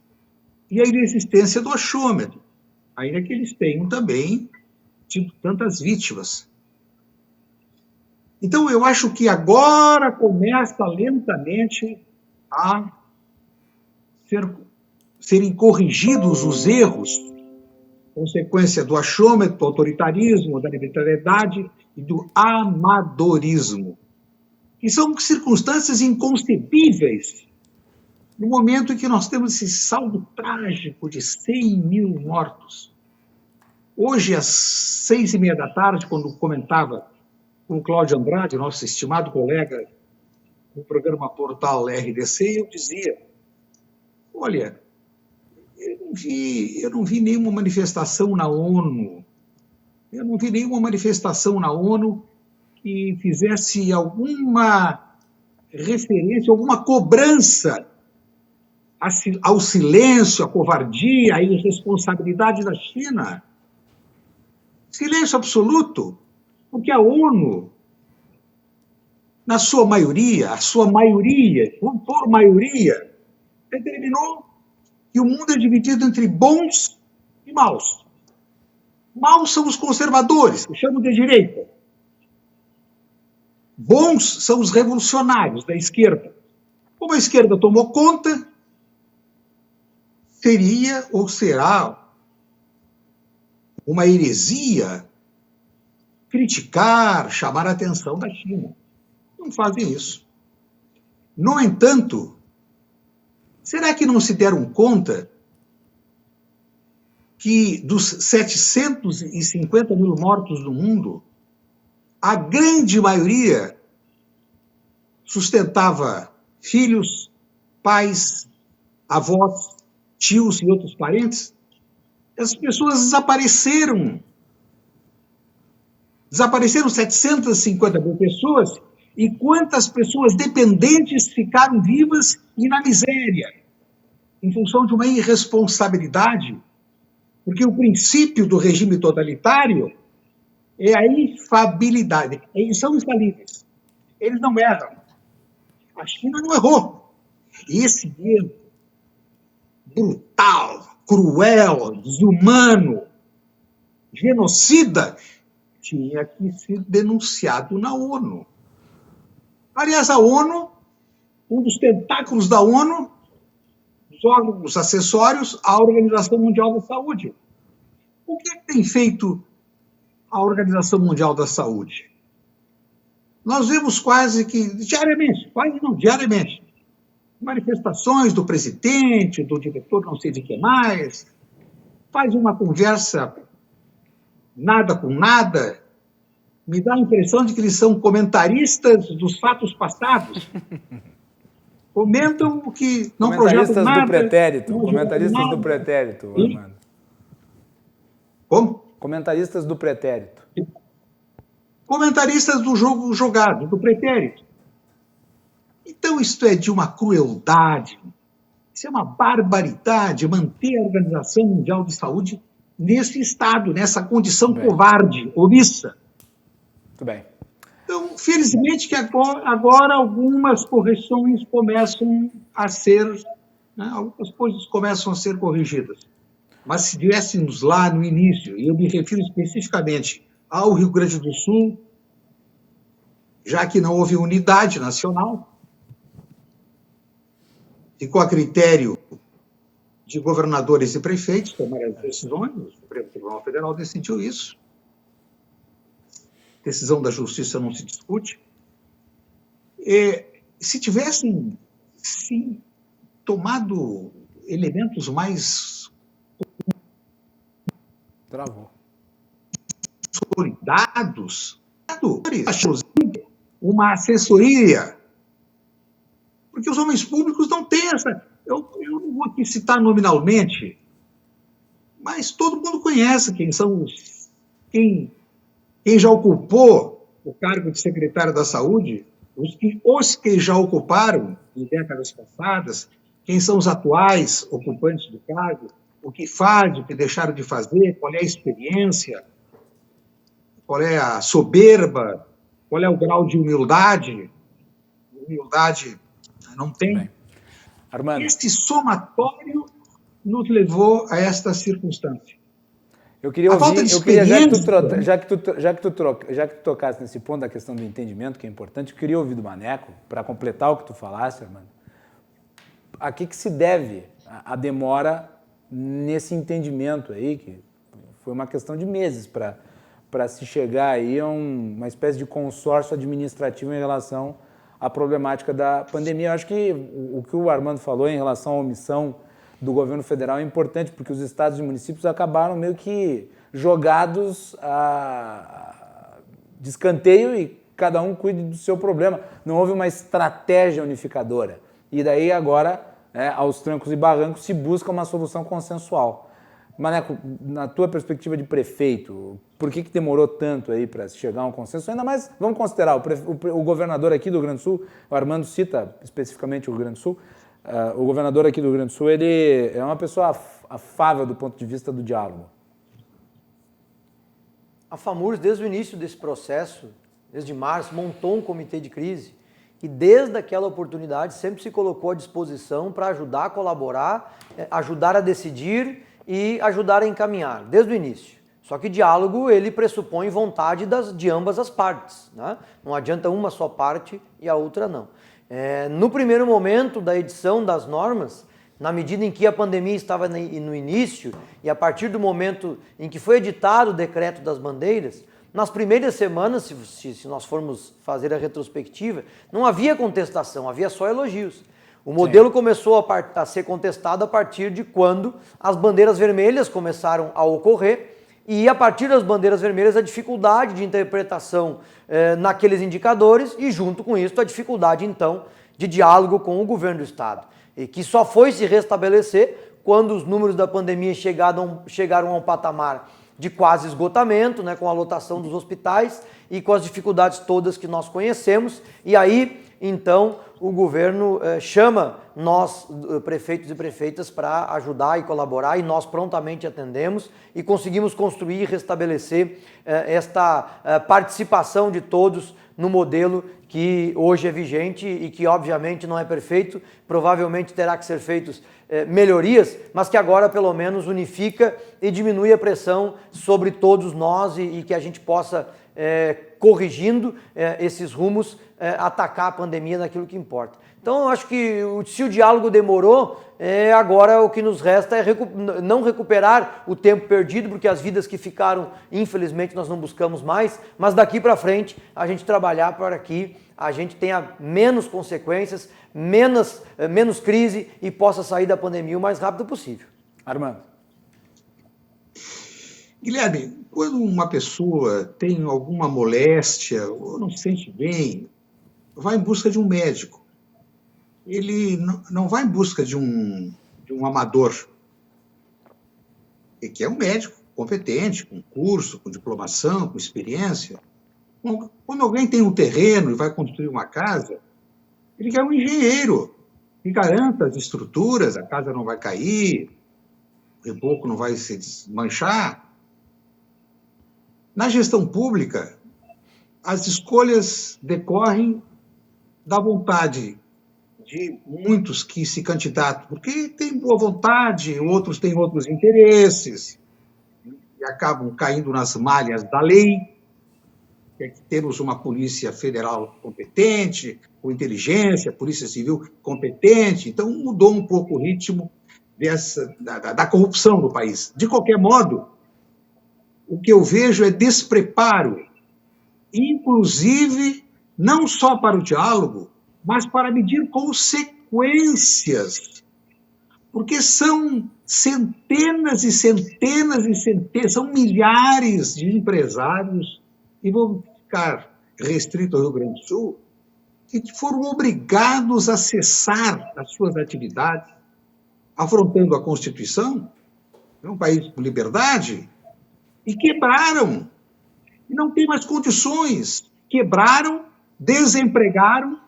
e a inexistência do achômetro, ainda que eles tenham também tido tantas vítimas. Então, eu acho que agora começa lentamente a serem corrigidos os erros, consequência do achômetro, do autoritarismo, da arbitrariedade e do amadorismo, que são circunstâncias inconcebíveis no momento em que nós temos esse saldo trágico de 100 mil mortos. Hoje, às 6h30 da tarde, quando comentava com o Cláudio Andrade, nosso estimado colega no programa Portal RDC, eu dizia, olha, eu não vi nenhuma manifestação na ONU, que fizesse alguma referência, alguma cobrança ao silêncio, à covardia, à irresponsabilidade da China. Silêncio absoluto, porque a ONU, na sua maioria, vamos por maioria, determinou que o mundo é dividido entre bons e maus. Maus são os conservadores, que chamam de direita. Bons são os revolucionários da esquerda. Como a esquerda tomou conta, seria ou será uma heresia criticar, chamar a atenção da China. Não fazem isso. No entanto, será que não se deram conta que dos 750 mil mortos no mundo, a grande maioria sustentava filhos, pais, avós, tios e outros parentes? As pessoas desapareceram. Desapareceram 750 mil pessoas E quantas pessoas dependentes ficaram vivas e na miséria, em função de uma irresponsabilidade, porque o princípio do regime totalitário é a infabilidade. Eles são infalíveis. Eles não erram. A China não errou. Esse erro brutal, cruel, desumano, genocida, tinha que ser denunciado na ONU. Aliás, a ONU, um dos tentáculos da ONU, os órgãos acessórios à Organização Mundial da Saúde. O que tem feito a Organização Mundial da Saúde? Nós vemos quase diariamente, manifestações do presidente, do diretor, não sei de que mais, faz uma conversa nada com nada, me dá a impressão de que eles são comentaristas dos fatos passados. Comentam o que não projetam nada. Comentaristas do pretérito, Armando. Como? Comentaristas do pretérito. Comentaristas do jogo jogado, do pretérito. Então, isto é de uma crueldade, isso é uma barbaridade manter a Organização Mundial de Saúde nesse estado, nessa condição covarde, omissa. Muito bem. Então, felizmente que agora algumas correções começam a ser, algumas coisas começam a ser corrigidas. Mas se estivéssemos lá no início, e eu me refiro especificamente ao Rio Grande do Sul, já que não houve unidade nacional, ficou a critério de governadores e prefeitos tomar as decisões, o Supremo Tribunal Federal decidiu isso. Decisão da Justiça não se discute. Se tivessem, sim, tomado elementos mais consolidados, uma assessoria, porque os homens públicos não têm essa... Eu não vou aqui citar nominalmente, mas todo mundo conhece quem são quem já ocupou o cargo de secretário da Saúde, os que já ocuparam em décadas passadas, quem são os atuais ocupantes do cargo, o que fazem, o que deixaram de fazer, qual é a experiência, qual é a soberba, qual é o grau de humildade. Humildade não tem. Bem. Armando. Este somatório nos levou a esta circunstância. Eu queria ouvir, já que tu tocasse nesse ponto da questão do entendimento, que é importante, eu queria ouvir do Maneco, para completar o que tu falasse, Armando, a que se deve a demora nesse entendimento aí, que foi uma questão de meses para se chegar aí a uma espécie de consórcio administrativo em relação à problemática da pandemia. Eu acho que o que o Armando falou em relação à omissão do governo federal é importante, porque os estados e municípios acabaram meio que jogados de escanteio e cada um cuide do seu problema. Não houve uma estratégia unificadora. E daí agora, aos trancos e barrancos, se busca uma solução consensual. Maneco, na tua perspectiva de prefeito, por que demorou tanto aí para se chegar a um consenso? Ainda mais, vamos considerar, o governador aqui do Rio Grande do Sul, o Armando cita especificamente o Rio Grande do Sul, o governador aqui do Rio Grande do Sul, ele é uma pessoa afável do ponto de vista do diálogo. A FAMURS, desde o início desse processo, desde março, montou um comitê de crise e desde aquela oportunidade sempre se colocou à disposição para ajudar a colaborar, ajudar a decidir e ajudar a encaminhar, desde o início. Só que diálogo, ele pressupõe vontade de ambas as partes, né? Não adianta uma só parte e a outra não. No primeiro momento da edição das normas, na medida em que a pandemia estava no início e a partir do momento em que foi editado o decreto das bandeiras, nas primeiras semanas, se nós formos fazer a retrospectiva, não havia contestação, havia só elogios. O modelo começou a ser contestado a partir de quando as bandeiras vermelhas começaram a ocorrer e a partir das bandeiras vermelhas a dificuldade de interpretação naqueles indicadores e junto com isso a dificuldade então de diálogo com o governo do estado, e que só foi se restabelecer quando os números da pandemia chegaram a um patamar de quase esgotamento, né, com a lotação dos hospitais e com as dificuldades todas que nós conhecemos. E aí, então, o governo chama nós, prefeitos e prefeitas, para ajudar e colaborar, e nós prontamente atendemos e conseguimos construir e restabelecer esta participação de todos no modelo que hoje é vigente e que obviamente não é perfeito, provavelmente terá que ser feitos melhorias, mas que agora pelo menos unifica e diminui a pressão sobre todos nós e que a gente possa, corrigindo esses rumos, atacar a pandemia naquilo que importa. Então eu acho que se o diálogo demorou, agora o que nos resta é não recuperar o tempo perdido, porque as vidas que ficaram, infelizmente, nós não buscamos mais, mas daqui para frente a gente trabalhar para que a gente tenha menos consequências, menos crise e possa sair da pandemia o mais rápido possível. Armando. Guilherme, quando uma pessoa tem alguma moléstia ou não se sente bem, vai em busca de um médico. Ele não vai em busca de um amador, que é um médico competente, com curso, com diplomação, com experiência. Quando alguém tem um terreno e vai construir uma casa, ele quer um engenheiro que garanta as estruturas, a casa não vai cair, o reboco não vai se desmanchar. Na gestão pública, as escolhas decorrem da vontade de muitos que se candidatam, porque têm boa vontade, outros têm outros interesses, e acabam caindo nas malhas da lei. É que temos uma Polícia Federal competente, com inteligência, Polícia Civil competente, então mudou um pouco o ritmo da corrupção no país. De qualquer modo, o que eu vejo é despreparo, inclusive não só para o diálogo, mas para medir consequências, porque são centenas e centenas e centenas, são milhares de empresários, e vão ficar restritos ao Rio Grande do Sul, que foram obrigados a cessar as suas atividades, afrontando a Constituição, é um país com liberdade, e quebraram, e não tem mais condições, quebraram, desempregaram,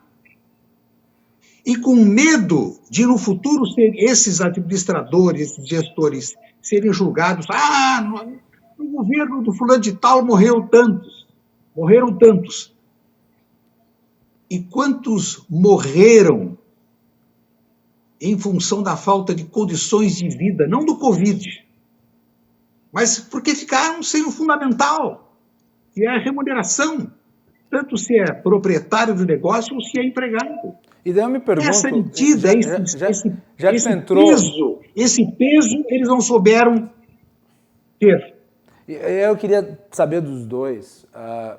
e com medo de no futuro esses administradores, gestores, serem julgados, no governo do fulano de tal morreram tantos. E quantos morreram em função da falta de condições de vida, não do Covid, mas porque ficaram sem o fundamental, que é a remuneração, tanto se é proprietário do negócio ou se é empregado. E daí eu me pergunto... Essa medida, esse peso, eles não souberam ter. Eu queria saber dos dois,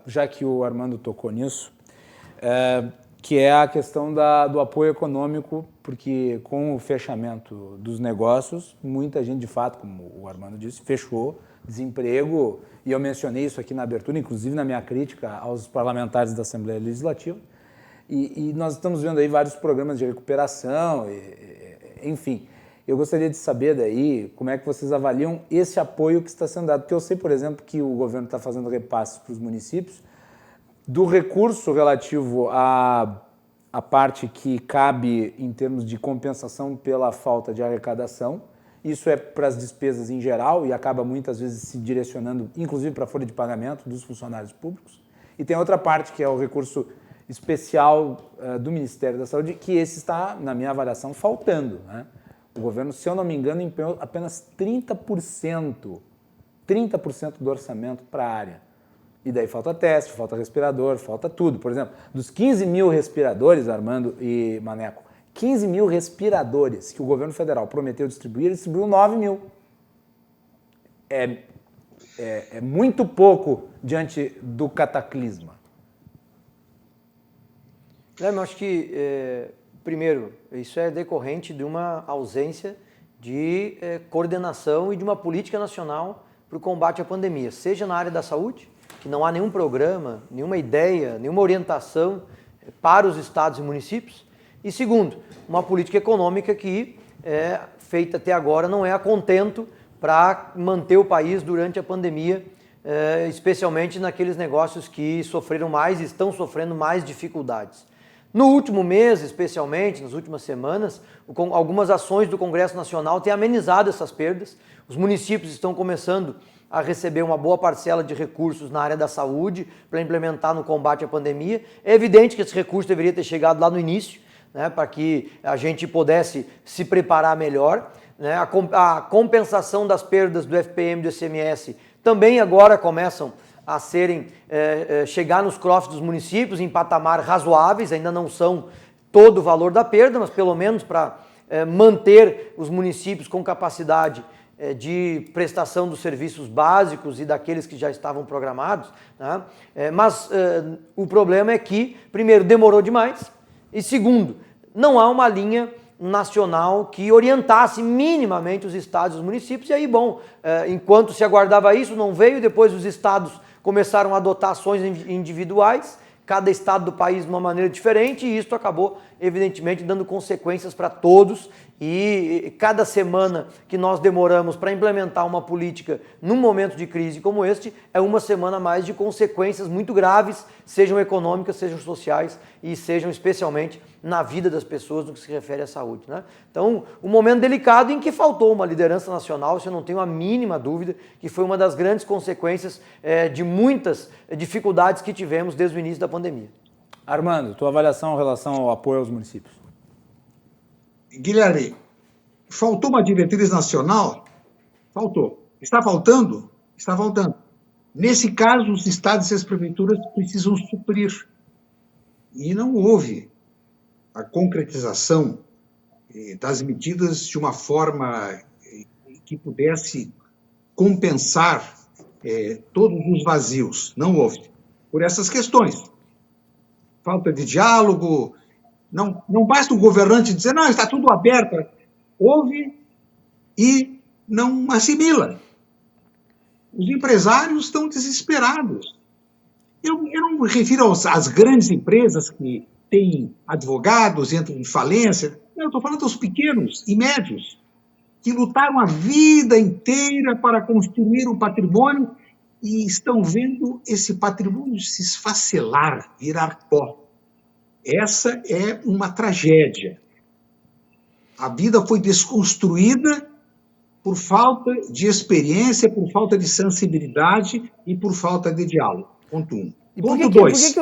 já que o Armando tocou nisso, que é a questão do apoio econômico, porque com o fechamento dos negócios, muita gente, de fato, como o Armando disse, fechou, desemprego, e eu mencionei isso aqui na abertura, inclusive na minha crítica aos parlamentares da Assembleia Legislativa, e nós estamos vendo aí vários programas de recuperação, enfim. Eu gostaria de saber daí como é que vocês avaliam esse apoio que está sendo dado, porque eu sei, por exemplo, que o governo está fazendo repasses para os municípios do recurso relativo à parte que cabe em termos de compensação pela falta de arrecadação. Isso é para as despesas em geral e acaba muitas vezes se direcionando, inclusive para a folha de pagamento dos funcionários públicos. E tem outra parte que é o recurso especial do Ministério da Saúde, que esse está, na minha avaliação, faltando, né? O governo, se eu não me engano, empenhou apenas 30% do orçamento para a área. E daí falta teste, falta respirador, falta tudo. Por exemplo, dos 15 mil respiradores, Armando e Maneco, 15 mil respiradores que o governo federal prometeu distribuir, ele distribuiu 9 mil. É muito pouco diante do cataclisma. Eu acho que, primeiro, isso é decorrente de uma ausência de coordenação e de uma política nacional para o combate à pandemia, seja na área da saúde, que não há nenhum programa, nenhuma ideia, nenhuma orientação para os estados e municípios, e segundo, uma política econômica que, feita até agora, não é a contento para manter o país durante a pandemia especialmente naqueles negócios que sofreram mais e estão sofrendo mais dificuldades. No último mês, especialmente, nas últimas semanas, algumas ações do Congresso Nacional têm amenizado essas perdas. Os municípios estão começando a receber uma boa parcela de recursos na área da saúde para implementar no combate à pandemia. É evidente que esse recurso deveria ter chegado lá no início, né, para que a gente pudesse se preparar melhor. Né? A compensação das perdas do FPM e do ICMS também agora começam a chegar nos cofres dos municípios em patamar razoáveis, ainda não são todo o valor da perda, mas pelo menos para manter os municípios com capacidade de prestação dos serviços básicos e daqueles que já estavam programados. Né? Mas o problema é que, primeiro, demorou demais e, segundo, não há uma linha nacional que orientasse minimamente os estados e os municípios. E aí, bom, enquanto se aguardava isso, não veio, depois os estados começaram a adotar ações individuais, cada estado do país de uma maneira diferente, e isso acabou, evidentemente, dando consequências para todos. E cada semana que nós demoramos para implementar uma política num momento de crise como este, é uma semana a mais de consequências muito graves, sejam econômicas, sejam sociais e sejam especialmente na vida das pessoas no que se refere à saúde. Né? Então, um momento delicado em que faltou uma liderança nacional, isso eu não tenho a mínima dúvida, que foi uma das grandes consequências de muitas dificuldades que tivemos desde o início da pandemia. Armando, tua avaliação em relação ao apoio aos municípios? Guilherme, faltou uma diretriz nacional? Faltou. Está faltando? Está faltando. Nesse caso, os estados e as prefeituras precisam suprir. E não houve a concretização das medidas de uma forma que pudesse compensar todos os vazios. Não houve. Por essas questões. Falta de diálogo. Não basta o governante dizer, não, está tudo aberto. Houve e não assimila. Os empresários estão desesperados. Eu não me refiro às grandes empresas que têm advogados, entram em falência. Eu estou falando dos pequenos e médios, que lutaram a vida inteira para construir um patrimônio e estão vendo esse patrimônio se esfacelar, virar pó. Essa é uma tragédia. A vida foi desconstruída por falta de experiência, por falta de sensibilidade e por falta de diálogo. Ponto 1. Ponto 2.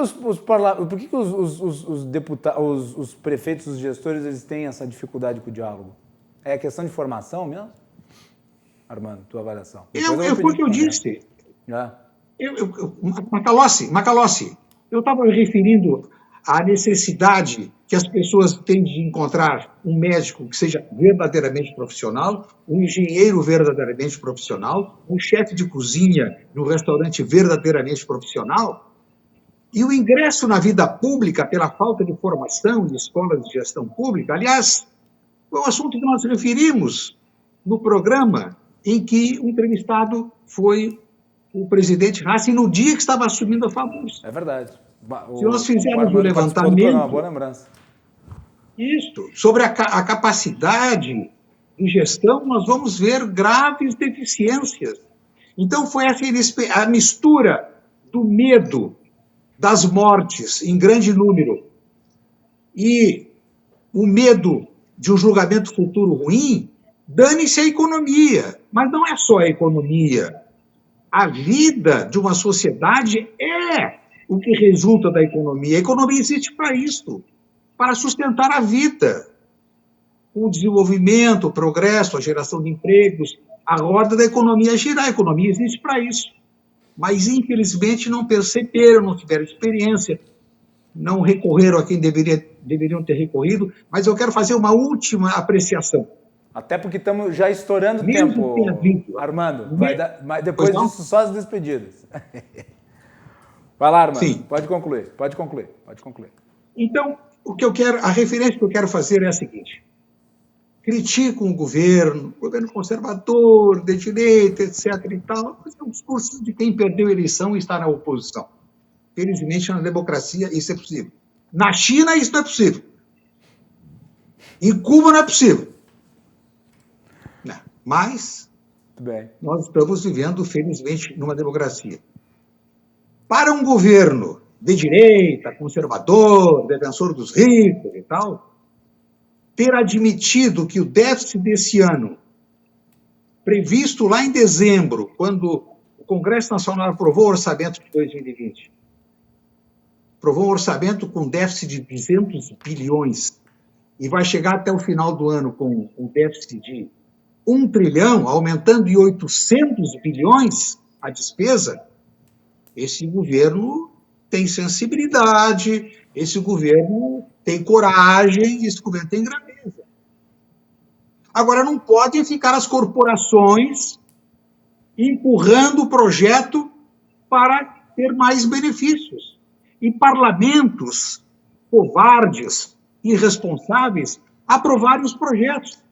Por que os deputados, os prefeitos, os gestores, eles têm essa dificuldade com o diálogo? É questão de formação mesmo? Armando, tua avaliação. Foi o que eu disse. Macalossi, eu estava me referindo à necessidade que as pessoas têm de encontrar um médico que seja verdadeiramente profissional, um engenheiro verdadeiramente profissional, um chefe de cozinha no restaurante verdadeiramente profissional. E o ingresso na vida pública pela falta de formação em escolas de gestão pública, aliás, foi um assunto que nós referimos no programa em que o entrevistado foi o presidente Hassi no dia que estava assumindo a FAMURS. É verdade. Se nós fizermos o levantamento... Boa lembrança. Isso, sobre a capacidade de gestão, nós vamos ver graves deficiências. Então, foi a mistura do medo das mortes em grande número e o medo de um julgamento futuro ruim, dane-se a economia. Mas não é só a economia. A vida de uma sociedade é o que resulta da economia. A economia existe para isso, para sustentar a vida. O desenvolvimento, o progresso, a geração de empregos, a roda da economia girar. A economia existe para isso. Mas, infelizmente, não perceberam, não tiveram experiência, não recorreram a quem deveriam ter recorrido. Mas eu quero fazer uma última apreciação. Até porque estamos já estourando o tempo, Armando. Mas depois disso, só as despedidas. Vai lá, Armando. Sim. Pode concluir. Então, a referência que eu quero fazer é a seguinte. Criticam o governo conservador, de direita, etc. e tal, mas é um discurso de quem perdeu a eleição e está na oposição. Felizmente, na democracia, isso é possível. Na China, isso não é possível. Em Cuba, não é possível. Não. Mas Muito bem. Nós estamos vivendo, felizmente, numa democracia. Para um governo de direita, conservador, defensor dos ricos e tal, ter admitido que o déficit desse ano, previsto lá em dezembro, quando o Congresso Nacional aprovou o orçamento de 2020, aprovou um orçamento com déficit de 200 bilhões e vai chegar até o final do ano com um déficit de 1 trilhão, aumentando em 800 bilhões a despesa, esse governo tem sensibilidade, esse governo tem coragem, esse governo tem grandeza. Agora, não podem ficar as corporações empurrando o projeto para ter mais benefícios. E parlamentos covardes, irresponsáveis, aprovarem os projetos,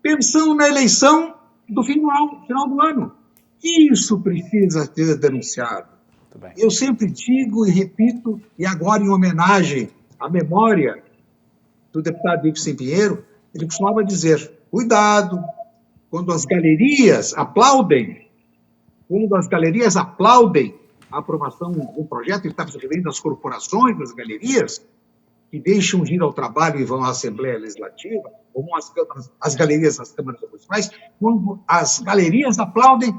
pensando na eleição do final do ano. Isso precisa ser denunciado. Eu sempre digo e repito, e agora em homenagem à memória do deputado Ibsen Pinheiro, ele costumava dizer, cuidado, quando as galerias aplaudem a aprovação do projeto, ele está se referindo às corporações das galerias, que deixam de ir ao trabalho e vão à Assembleia Legislativa, ou vão às galerias das câmaras municipais, quando as galerias aplaudem,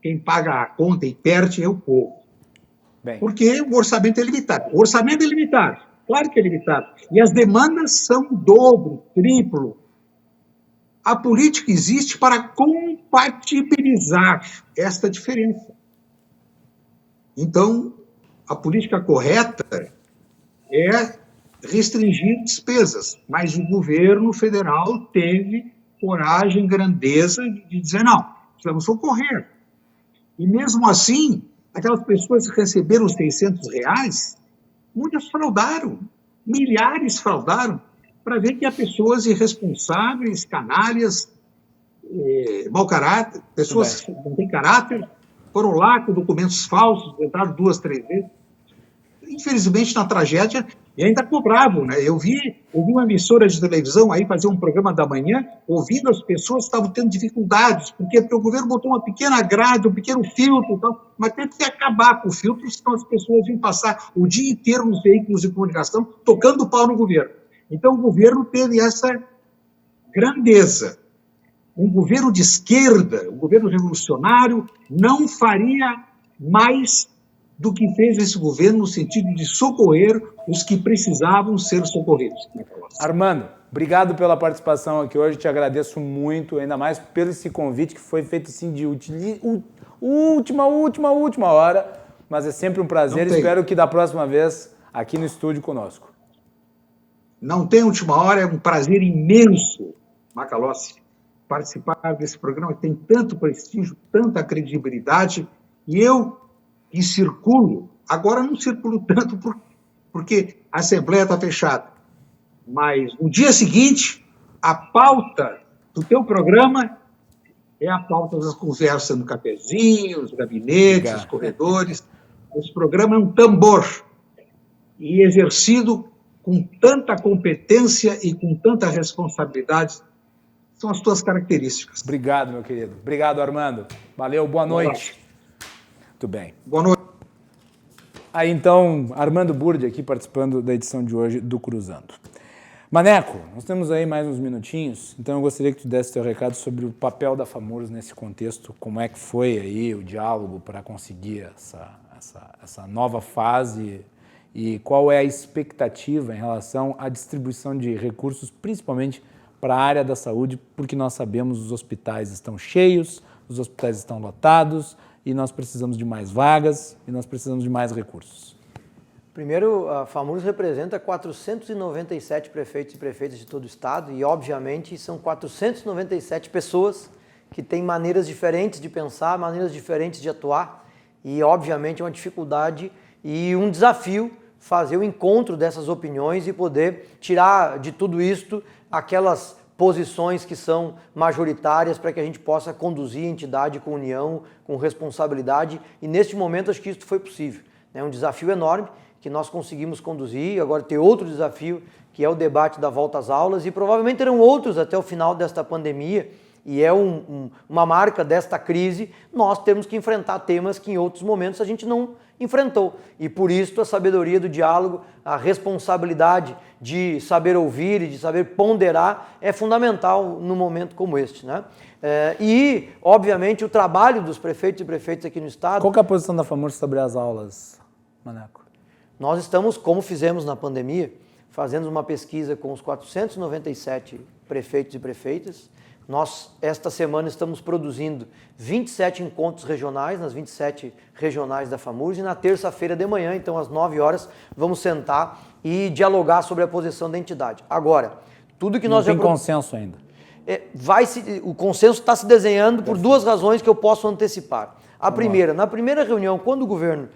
quem paga a conta e perde é o povo. Bem. Porque o orçamento é limitado. O orçamento é limitado, claro que é limitado. E as demandas são dobro, triplo. A política existe para compatibilizar esta diferença. Então, a política correta é restringir despesas, mas o governo federal teve coragem, grandeza de dizer, não, precisamos socorrer. E mesmo assim, aquelas pessoas que receberam os R$600, muitas fraudaram, milhares fraudaram, para ver que há pessoas irresponsáveis, canalhas, mau caráter, pessoas que não têm caráter, foram lá com documentos falsos, entraram 2, 3 vezes. Infelizmente, na tragédia, e ainda cobravam, né? Eu vi uma emissora de televisão aí fazer um programa da manhã, ouvindo as pessoas que estavam tendo dificuldades, porque o governo botou uma pequena grade, um pequeno filtro e tal, mas teve que acabar com o filtro, senão as pessoas iam passar o dia inteiro nos veículos de comunicação tocando pau no governo. Então, o governo teve essa grandeza. Um governo de esquerda, um governo revolucionário, não faria mais do que fez esse governo no sentido de socorrer os que precisavam ser socorridos. Armando, obrigado pela participação aqui hoje, te agradeço muito, ainda mais pelo esse convite que foi feito assim de última hora, mas é sempre um prazer, espero que da próxima vez aqui no estúdio conosco. Não tem última hora, é um prazer imenso, Macalossi, participar desse programa que tem tanto prestígio, tanta credibilidade, e eu que circulo, agora não circulo tanto porque a Assembleia está fechada, mas no dia seguinte, a pauta do teu programa é a pauta das conversas no cafezinho, nos gabinetes, nos corredores. Esse programa é um tambor e exercido com tanta competência e com tanta responsabilidade. São as tuas características. Obrigado, meu querido. Obrigado, Armando. Valeu, boa noite. Muito bem. Boa noite. Aí, então, Armando Burdi aqui participando da edição de hoje do Cruzando. Maneco, nós temos aí mais uns minutinhos, então eu gostaria que tu desse teu recado sobre o papel da FAMURS nesse contexto, como é que foi aí o diálogo para conseguir essa nova fase e qual é a expectativa em relação à distribuição de recursos, principalmente para a área da saúde, porque nós sabemos que os hospitais estão cheios, os hospitais estão lotados e nós precisamos de mais vagas e nós precisamos de mais recursos. Primeiro, a FAMURS representa 497 prefeitos e prefeitas de todo o estado e, obviamente, são 497 pessoas que têm maneiras diferentes de pensar, maneiras diferentes de atuar e, obviamente, é uma dificuldade e um desafio fazer o encontro dessas opiniões e poder tirar de tudo isto aquelas posições que são majoritárias para que a gente possa conduzir a entidade com união, com responsabilidade e, neste momento, acho que isso foi possível. É um desafio enorme que nós conseguimos conduzir, agora tem outro desafio, que é o debate da volta às aulas, e provavelmente terão outros até o final desta pandemia, E é uma marca desta crise, nós temos que enfrentar temas que em outros momentos a gente não enfrentou. E por isso a sabedoria do diálogo, a responsabilidade de saber ouvir e de saber ponderar é fundamental num momento como este, né? E, obviamente, o trabalho dos prefeitos e prefeitas aqui no estado... Qual que é a posição da FAMURS sobre as aulas, Maneco? Nós estamos, como fizemos na pandemia, fazendo uma pesquisa com os 497 prefeitos e prefeitas. Nós, esta semana, estamos produzindo 27 encontros regionais, nas 27 regionais da FAMURS, e na terça-feira de manhã, então às 9 horas, vamos sentar e dialogar sobre a posição da entidade. Agora, tudo que nós já... Não tem consenso ainda. O consenso está se desenhando por duas razões que eu posso antecipar. A primeira, na primeira reunião, quando o governo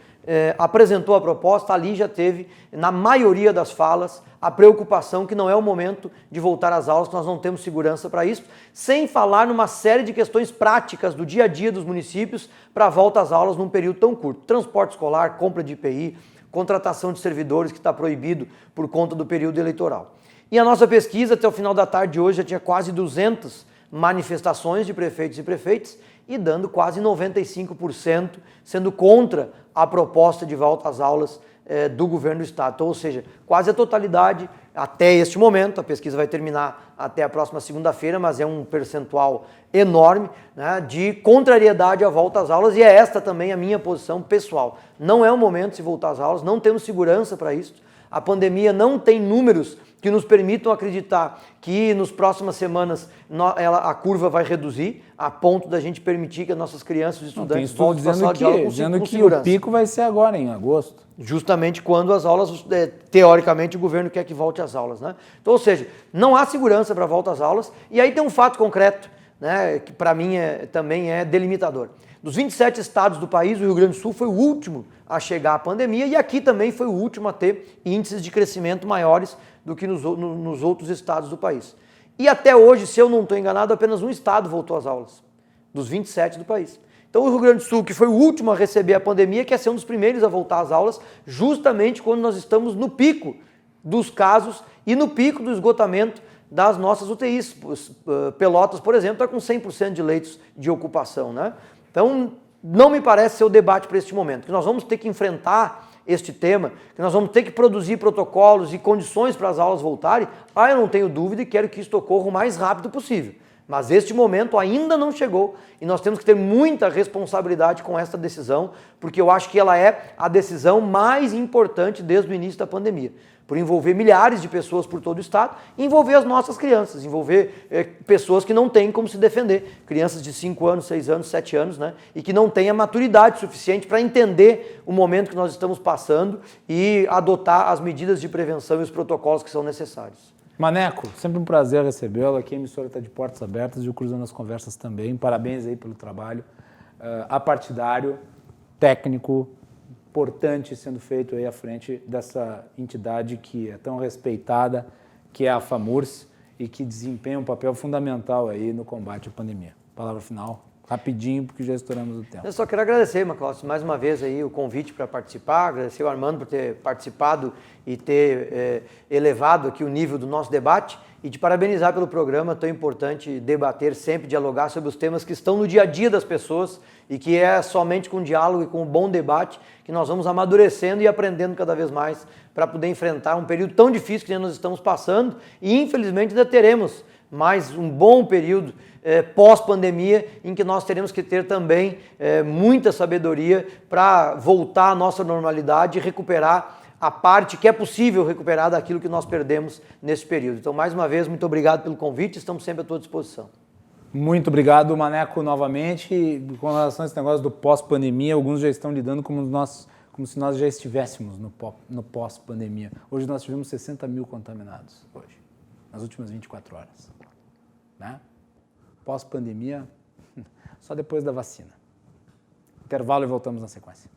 apresentou a proposta, ali já teve, na maioria das falas, a preocupação que não é o momento de voltar às aulas, que nós não temos segurança para isso, sem falar numa série de questões práticas do dia a dia dos municípios para a volta às aulas num período tão curto. Transporte escolar, compra de IPI, contratação de servidores que está proibido por conta do período eleitoral. E a nossa pesquisa, até o final da tarde de hoje, já tinha quase 200 manifestações de prefeitos e prefeitas e dando quase 95% sendo contra a proposta de volta às aulas do governo do estado. Então, ou seja, quase a totalidade, até este momento, a pesquisa vai terminar até a próxima segunda-feira, mas é um percentual enorme, né, de contrariedade à volta às aulas, e é esta também a minha posição pessoal. Não é o momento de se voltar às aulas, não temos segurança para isso. A pandemia não tem números que nos permitam acreditar que nas próximas semanas a curva vai reduzir a ponto da gente permitir que as nossas crianças e estudantes voltem para a sala de aula com dizendo que segurança. O pico vai ser agora, em agosto. Justamente quando as aulas, teoricamente, o governo quer que volte às aulas, né? Então, ou seja, não há segurança para a volta às aulas, e aí tem um fato concreto, né, que para mim também é delimitador. Dos 27 estados do país, o Rio Grande do Sul foi o último a chegar à pandemia, e aqui também foi o último a ter índices de crescimento maiores do que nos outros estados do país. E até hoje, se eu não estou enganado, apenas um estado voltou às aulas, dos 27 do país. Então o Rio Grande do Sul, que foi o último a receber a pandemia, quer ser um dos primeiros a voltar às aulas, justamente quando nós estamos no pico dos casos e no pico do esgotamento das nossas UTIs. Pelotas, por exemplo, está com 100% de leitos de ocupação, né? Então, não me parece ser o debate para este momento, que nós vamos ter que enfrentar este tema, que nós vamos ter que produzir protocolos e condições para as aulas voltarem. Eu não tenho dúvida e quero que isso ocorra o mais rápido possível. Mas este momento ainda não chegou e nós temos que ter muita responsabilidade com esta decisão, porque eu acho que ela é a decisão mais importante desde o início da pandemia, por envolver milhares de pessoas por todo o estado, e envolver as nossas crianças, envolver pessoas que não têm como se defender, crianças de 5 anos, 6 anos, 7 anos, né, e que não têm a maturidade suficiente para entender o momento que nós estamos passando e adotar as medidas de prevenção e os protocolos que são necessários. Maneco, sempre um prazer recebê-lo. Aqui a emissora está de portas abertas e o Cruzando as Conversas também. Parabéns aí pelo trabalho apartidário, técnico, importante sendo feito aí à frente dessa entidade que é tão respeitada, que é a FAMURS, e que desempenha um papel fundamental aí no combate à pandemia. Palavra final, rapidinho, porque já estouramos o tempo. Eu só quero agradecer, Macalossi, mais uma vez aí o convite para participar, agradecer ao Armando por ter participado e ter elevado aqui o nível do nosso debate, e te parabenizar pelo programa, tão importante debater sempre, dialogar sobre os temas que estão no dia a dia das pessoas, e que é somente com diálogo e com um bom debate que nós vamos amadurecendo e aprendendo cada vez mais para poder enfrentar um período tão difícil que nós estamos passando, e infelizmente ainda teremos mais um bom período pós-pandemia, em que nós teremos que ter também muita sabedoria para voltar à nossa normalidade e recuperar a parte que é possível recuperar daquilo que nós perdemos nesse período. Então, mais uma vez, muito obrigado pelo convite, estamos sempre à tua disposição. Muito obrigado, Maneco, novamente. Com relação a esse negócio do pós-pandemia, alguns já estão lidando como se nós já estivéssemos no pós-pandemia. Hoje nós tivemos 60 mil contaminados, nas últimas 24 horas. Né? Pós-pandemia, só depois da vacina. Intervalo e voltamos na sequência.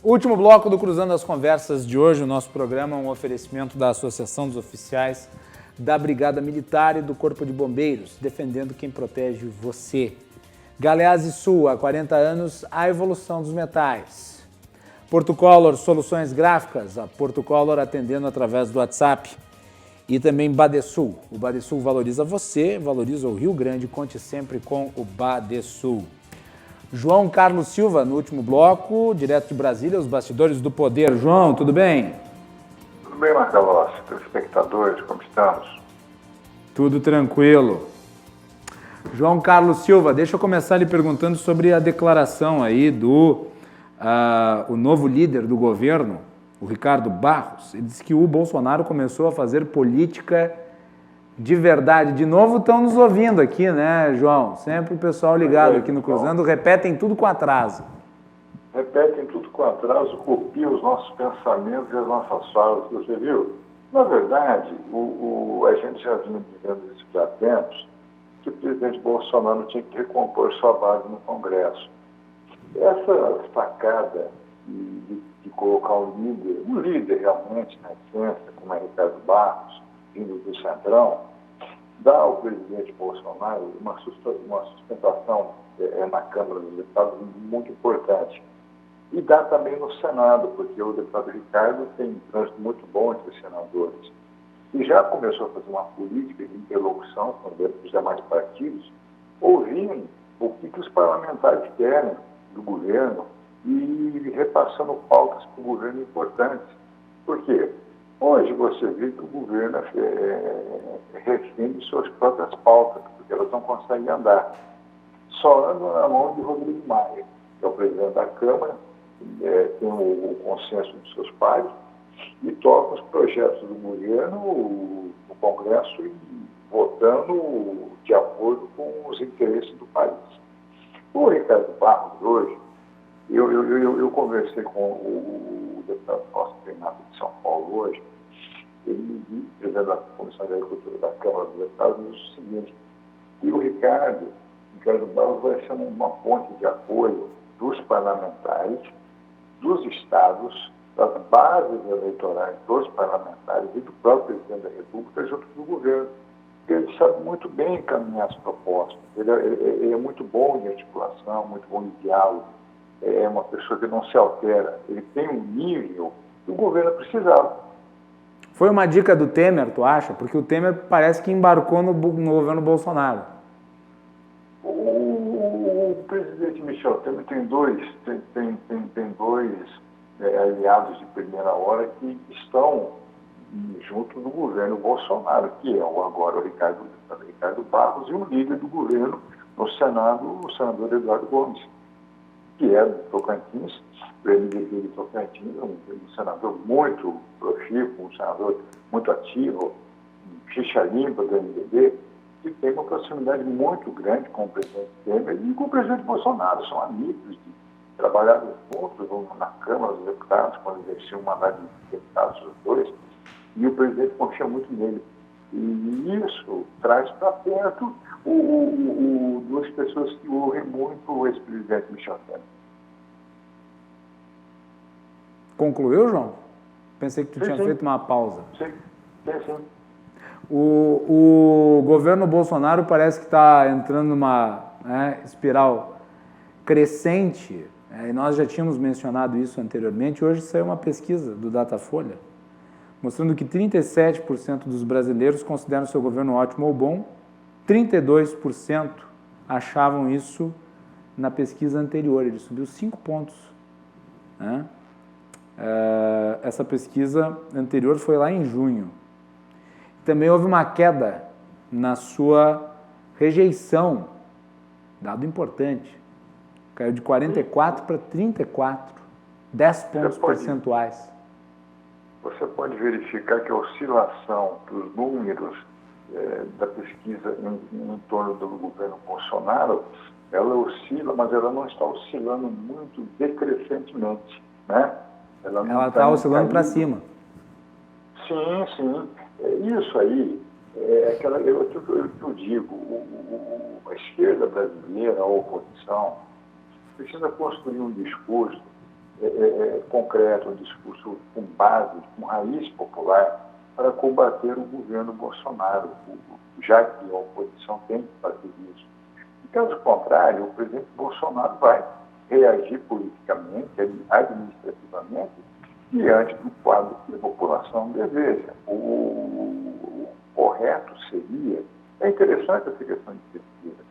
Último bloco do Cruzando as Conversas de hoje. O nosso programa é um oferecimento da Associação dos Oficiais da Brigada Militar e do Corpo de Bombeiros, defendendo quem protege você. Galeazzi Sul, há 40 anos, a evolução dos metais. Porto Color, soluções gráficas, a Porto Color atendendo através do WhatsApp. E também Badesul. O Badesul valoriza você, valoriza o Rio Grande, conte sempre com o Badesul. João Carlos Silva, no último bloco, direto de Brasília, os bastidores do poder. João, tudo bem? Tudo bem, Marcelo, telespectadores, como estamos? Tudo tranquilo. João Carlos Silva, deixa eu começar lhe perguntando sobre a declaração aí do o novo líder do governo, o Ricardo Barros. Ele disse que o Bolsonaro começou a fazer política de verdade. De novo estão nos ouvindo aqui, né, João? Sempre o pessoal ligado aqui no Cruzando, repetem tudo com atraso. Repetem tudo com atraso, copiam os nossos pensamentos e as nossas falas, você viu? Na verdade, a gente já vinha dizendo isso já há tempos, que o presidente Bolsonaro tinha que recompor sua base no Congresso. Essa sacada de colocar um líder realmente na essência, como é Ricardo Barros, vindo do Centrão, dá ao presidente Bolsonaro uma sustentação na Câmara dos Deputados muito importante. E dá também no Senado, porque o deputado Ricardo tem um trânsito muito bom entre os senadores. E já começou a fazer uma política de interlocução com os demais partidos, ouvindo o que os parlamentares querem do governo e repassando pautas para o governo importantes. Por quê? Hoje você vê que o governo é refém de suas próprias pautas, porque elas não conseguem andar. Só andam na mão de Rodrigo Maia, que é o presidente da Câmara, tem o consenso dos seus pares, e toca os projetos do governo no Congresso e votando de acordo com os interesses do país. O Ricardo Barros, hoje, eu conversei com o deputado Costa Bernardo de São Paulo hoje, ele, presidente da Comissão de Agricultura da Câmara dos Deputados, disse o seguinte, que o Ricardo Barros vai ser uma ponte de apoio dos parlamentares, dos estados, das bases eleitorais dos parlamentares e do próprio presidente da República junto com o governo. Ele sabe muito bem encaminhar as propostas, ele é muito bom de articulação, muito bom de diálogo, é uma pessoa que não se altera, ele tem um nível que o governo precisava. Foi uma dica do Temer, tu acha? Porque o Temer parece que embarcou no governo Bolsonaro. O presidente Michel Temer tem dois aliados de primeira hora que estão junto do governo Bolsonaro, que é agora o Ricardo Barros e o líder do governo no Senado, o senador Eduardo Gomes, que é do Tocantins, o MDB de Tocantins, um senador muito profícuo, um senador muito ativo, ficha limpa do MDB, que tem uma proximidade muito grande com o presidente Temer e com o presidente Bolsonaro. São amigos, trabalharam juntos na Câmara dos Deputados, quando exerciam o mandato de deputados os dois, e o presidente confia muito nele. E isso traz para perto duas pessoas que ouvem muito o ex-presidente Michel Temer. Concluiu, João? Pensei que tu tinha feito uma pausa. Sim. O governo Bolsonaro parece que está entrando numa espiral crescente, e nós já tínhamos mencionado isso anteriormente. Hoje saiu uma pesquisa do Datafolha, mostrando que 37% dos brasileiros consideram seu governo ótimo ou bom, 32% achavam isso na pesquisa anterior, ele subiu 5 pontos. Né? Essa pesquisa anterior foi lá em junho. Também houve uma queda na sua rejeição, dado importante, caiu de 44 para 34, 10 pontos percentuais. Você pode verificar que a oscilação dos números da pesquisa em torno do governo Bolsonaro, ela oscila, mas ela não está oscilando muito decrescentemente, né? Ela está oscilando para cima. Sim. Isso aí é aquela que eu digo, a esquerda brasileira, a oposição, precisa construir um discurso concreto, um discurso com base, com raiz popular, para combater o governo Bolsonaro, já que a oposição tem que fazer isso. Em caso contrário, o presidente Bolsonaro vai reagir politicamente, administrativamente, diante do quadro que a população deseja. O correto seria, é interessante essa questão de pesquisa,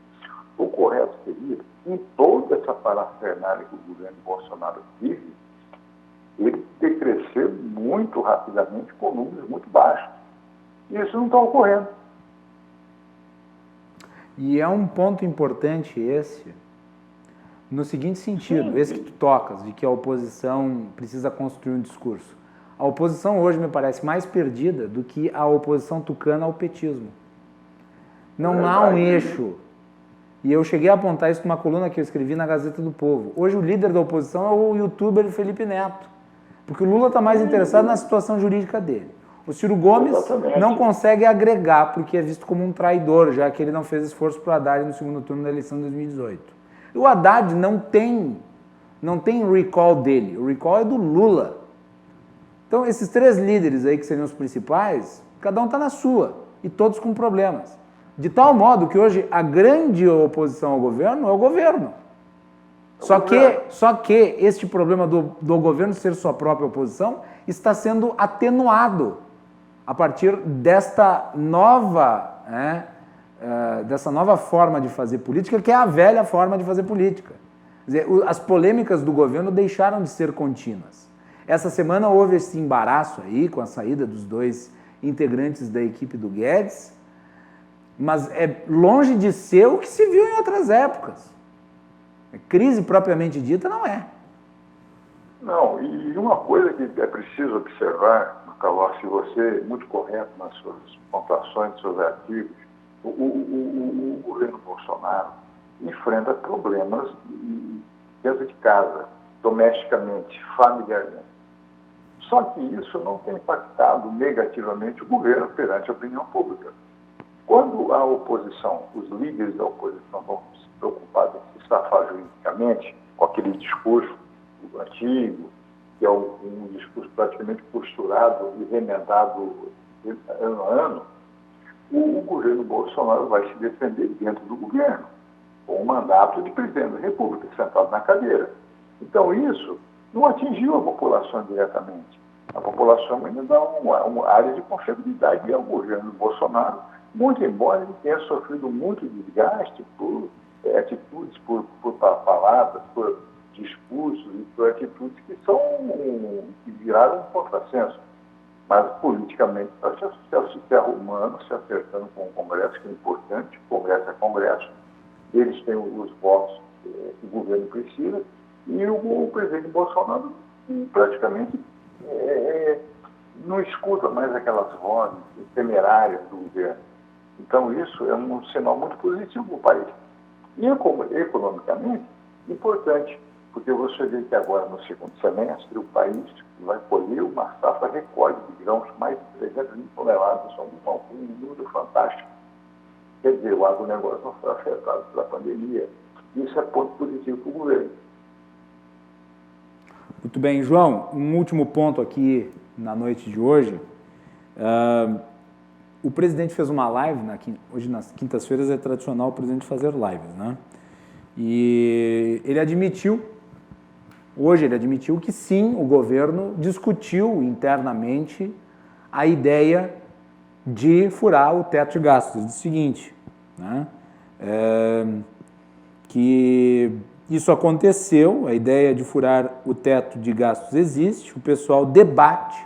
o correto seria, em toda essa parafernália que o governo Bolsonaro vive, ele decrescer muito rapidamente com números muito baixos. E isso não está ocorrendo. E é um ponto importante esse, no seguinte sentido, esse que tu tocas, de que a oposição precisa construir um discurso. A oposição hoje me parece mais perdida do que a oposição tucana ao petismo. Não há um eixo. E eu cheguei a apontar isso numa coluna que eu escrevi na Gazeta do Povo. Hoje o líder da oposição é o youtuber Felipe Neto. Porque o Lula está mais interessado na situação jurídica dele. O Ciro Gomes não consegue agregar, porque é visto como um traidor, já que ele não fez esforço para o Haddad no segundo turno da eleição de 2018. E o Haddad não tem recall dele, o recall é do Lula. Então, esses três líderes aí, que seriam os principais, cada um está na sua, e todos com problemas. De tal modo que hoje a grande oposição ao governo é o governo. Só que este problema do governo ser sua própria oposição está sendo atenuado a partir desta nova forma de fazer política, que é a velha forma de fazer política. Quer dizer, as polêmicas do governo deixaram de ser contínuas. Essa semana houve esse embaraço aí com a saída dos dois integrantes da equipe do Guedes, mas é longe de ser o que se viu em outras épocas. Crise propriamente dita não é. Não, e uma coisa que é preciso observar, Macalossi, você é muito correto nas suas pontuações, nos seus artigos, o governo Bolsonaro enfrenta problemas dentro de casa, domesticamente, familiarmente. Só que isso não tem impactado negativamente o governo perante a opinião pública. Quando a oposição, os líderes da oposição vão se preocupar em se safar juridicamente com aquele discurso antigo, que é um discurso praticamente costurado e remendado ano a ano, o governo Bolsonaro vai se defender dentro do governo, com o mandato de presidente da República, sentado na cadeira. Então, isso não atingiu a população diretamente. A população ainda dá uma área de confiabilidade ao governo Bolsonaro, muito embora ele tenha sofrido muito desgaste por atitudes, por palavras, por discursos e por atitudes que viraram um contrassenso. Mas, politicamente, está se arrumando, se acertando com o Congresso, que é importante, Congresso é Congresso. Eles têm os votos que o governo precisa, e o presidente Bolsonaro praticamente não escuta mais aquelas vozes temerárias do governo. Então, isso é um sinal muito positivo para o país. E, economicamente, importante, porque você vê que agora, no segundo semestre, o país vai colher uma safra recorde de grãos, mais de 300 mil toneladas, um número fantástico. Quer dizer, o agronegócio não foi afetado pela pandemia. Isso é ponto positivo para o governo. Muito bem, João, um último ponto aqui na noite de hoje. O presidente fez uma live, hoje nas quintas-feiras é tradicional o presidente fazer lives, né? E hoje ele admitiu que sim, o governo discutiu internamente a ideia de furar o teto de gastos. Ele disse o seguinte, né? Que isso aconteceu, a ideia de furar o teto de gastos existe, o pessoal debate,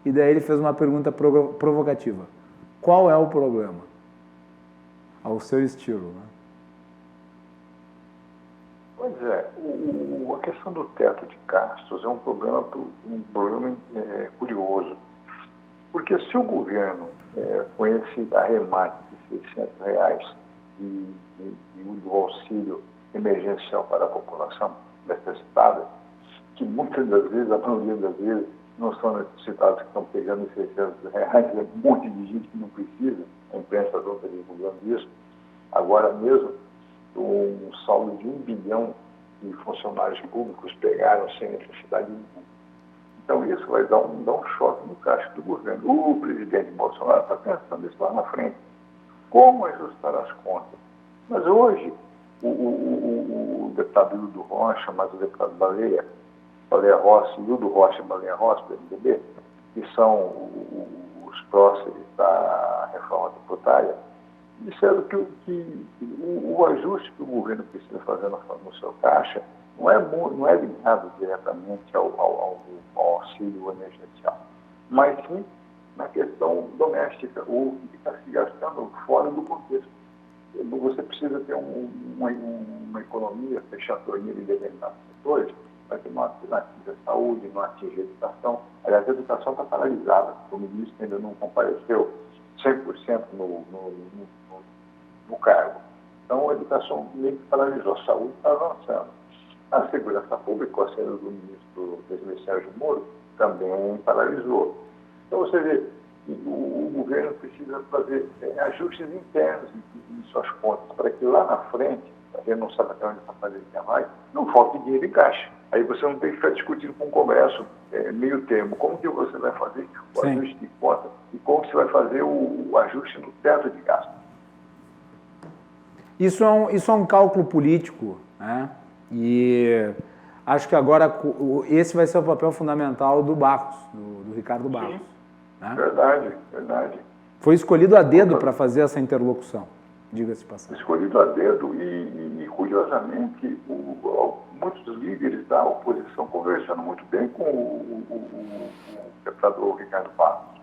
e daí ele fez uma pergunta provocativa. Qual é o problema? Ao seu estilo, né? Pois é, a questão do teto de gastos é um problema curioso. Porque se o governo, com esse arremate de R$600 do auxílio emergencial para a população necessitada, que muitas das vezes, a maioria das vezes, não são necessitados que estão pegando R$600, é um monte de gente que não precisa, a imprensa toda divulgando isso. Agora mesmo, um saldo de R$1 bilhão que funcionários públicos pegaram sem necessidade nenhuma. Então, isso vai dar um choque no caixa do governo. O presidente Bolsonaro está pensando isso lá na frente. Como ajustar as contas? Mas hoje, o deputado Hildo Rocha, mas o deputado Baleia Rossi, Hildo Rocha e Baleia Rossi, do MDB, que são os próceres da reforma tributária, disseram que o ajuste que o governo precisa fazer no seu caixa não é ligado diretamente ao auxílio emergencial, mas sim na questão doméstica, ou que está se gastando fora do contexto. Você precisa ter uma economia, fechar a torneira em determinados setores, para que não atinja a saúde, não atinja a educação. Aliás, a educação está paralisada, o ministro ainda não compareceu 100% no cargo. Então, a educação meio que paralisou, a saúde está avançando. A segurança pública, com a saída do ministro Sérgio Moro, também paralisou. Então, você vê, o governo precisa fazer ajustes internos em suas contas, para que lá na frente, a gente não sabe até onde essa pandemia vai, não falte dinheiro em caixa. Aí você não tem que ficar discutindo com o comércio meio termo. Como que você vai fazer o ajuste de conta e como você vai fazer o ajuste no teto de gasto? Isso é um cálculo político, né? E acho que agora esse vai ser o papel fundamental do Barros, do Ricardo Barros. Né? Verdade. Foi escolhido a dedo para fazer essa interlocução, diga-se passagem. Escolhido a dedo e curiosamente, muitos líderes da oposição conversando muito bem com o deputado Ricardo Barros.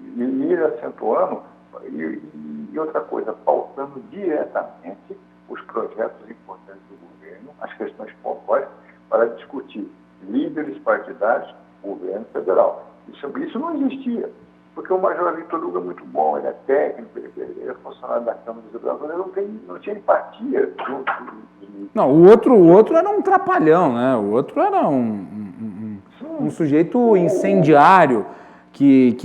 E ele acentuando, e outra coisa, pautando diretamente os projetos importantes do governo, as questões pontuais, para discutir líderes partidários, governo federal. Isso não existia, porque o Major Vitor Hugo é muito bom, ele é técnico, ele é funcionário da Câmara dos Deputados, ele não tinha empatia junto. Não, o outro era um trapalhão, né? O outro era um sujeito incendiário que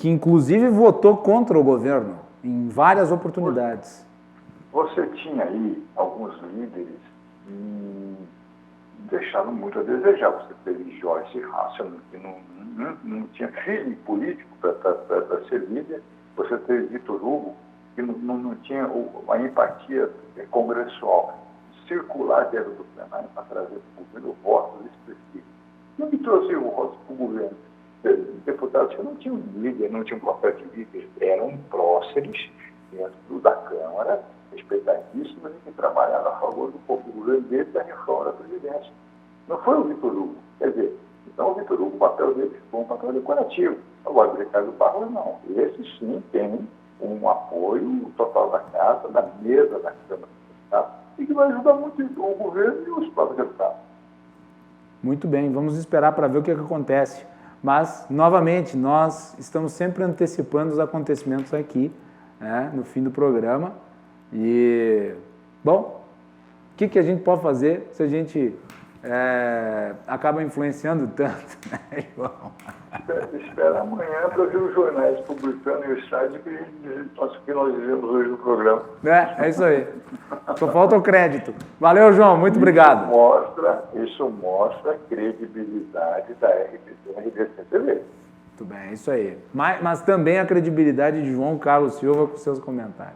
inclusive votou contra o governo em várias oportunidades. Você tinha aí alguns líderes que deixaram muito a desejar. Você teve Joyce Hasselmann, que não tinha feeling político para ser líder. Você teve Vitor Hugo, que não tinha a empatia congressual, circular dentro do plenário para trazer para o governo votos expressivos. E o que trouxe o voto para o governo? Deputados que não tinham líder, não tinham papel de líder, eram próceres dentro da Câmara, respeitadíssimos e que trabalharam a favor do governo dele da reforma da Previdência. Não foi o Vitor Hugo. Quer dizer, então o Vitor Hugo, o papel dele foi um papel decorativo. Agora, o Ricardo Barros, não. Esse sim tem um apoio total da casa, da mesa da Câmara dos Deputados, e que vai ajudar muito o governo e os próprios deputados. Muito bem, vamos esperar para ver o que acontece. Mas, novamente, nós estamos sempre antecipando os acontecimentos aqui, né, no fim do programa. E, bom, o que a gente pode fazer se a gente acaba influenciando tanto, né, João? Espera amanhã para ver os jornais publicando e os sites que nós dizemos hoje no programa. É isso aí. Só falta o crédito. Valeu, João. Muito obrigado. Isso mostra a credibilidade da RDC-TV. Muito bem, é isso aí. Mas também a credibilidade de João Carlos Silva com seus comentários.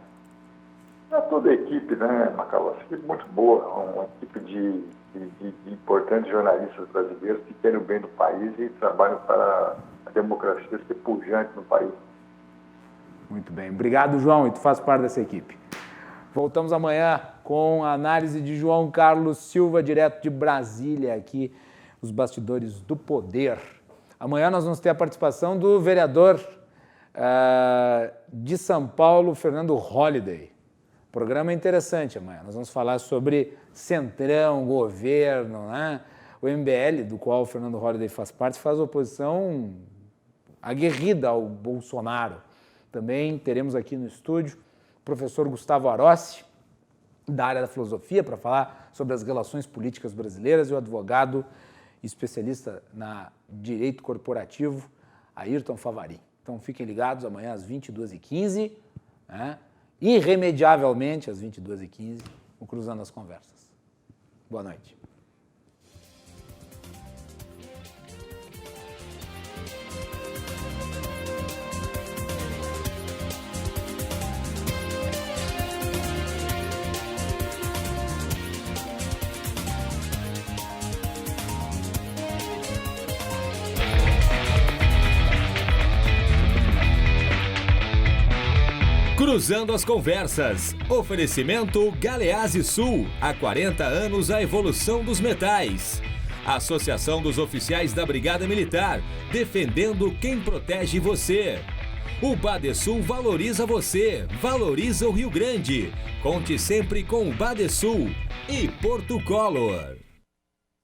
É toda a equipe, né, Macalossi? Uma equipe muito boa, uma equipe de importantes jornalistas brasileiros que querem o bem do país e trabalham para a democracia ser pujante no país. Muito bem. Obrigado, João, e tu faz parte dessa equipe. Voltamos amanhã com a análise de João Carlos Silva, direto de Brasília, aqui, os bastidores do poder. Amanhã nós vamos ter a participação do vereador de São Paulo, Fernando Holliday. Programa interessante amanhã. Nós vamos falar sobre Centrão, governo, né? O MBL, do qual o Fernando Holliday faz parte, faz oposição aguerrida ao Bolsonaro. Também teremos aqui no estúdio o professor Gustavo Arossi, da área da filosofia, para falar sobre as relações políticas brasileiras, e o advogado especialista na direito corporativo, Ayrton Favari. Então fiquem ligados amanhã às 22h15, né? Irremediavelmente às 22h15, o Cruzando as Conversas. Boa noite. Cruzando as conversas. Oferecimento Galeazzi Sul. Há 40 anos a evolução dos metais. Associação dos Oficiais da Brigada Militar. Defendendo quem protege você. O Badesul valoriza você. Valoriza o Rio Grande. Conte sempre com o Badesul. E Porto Color.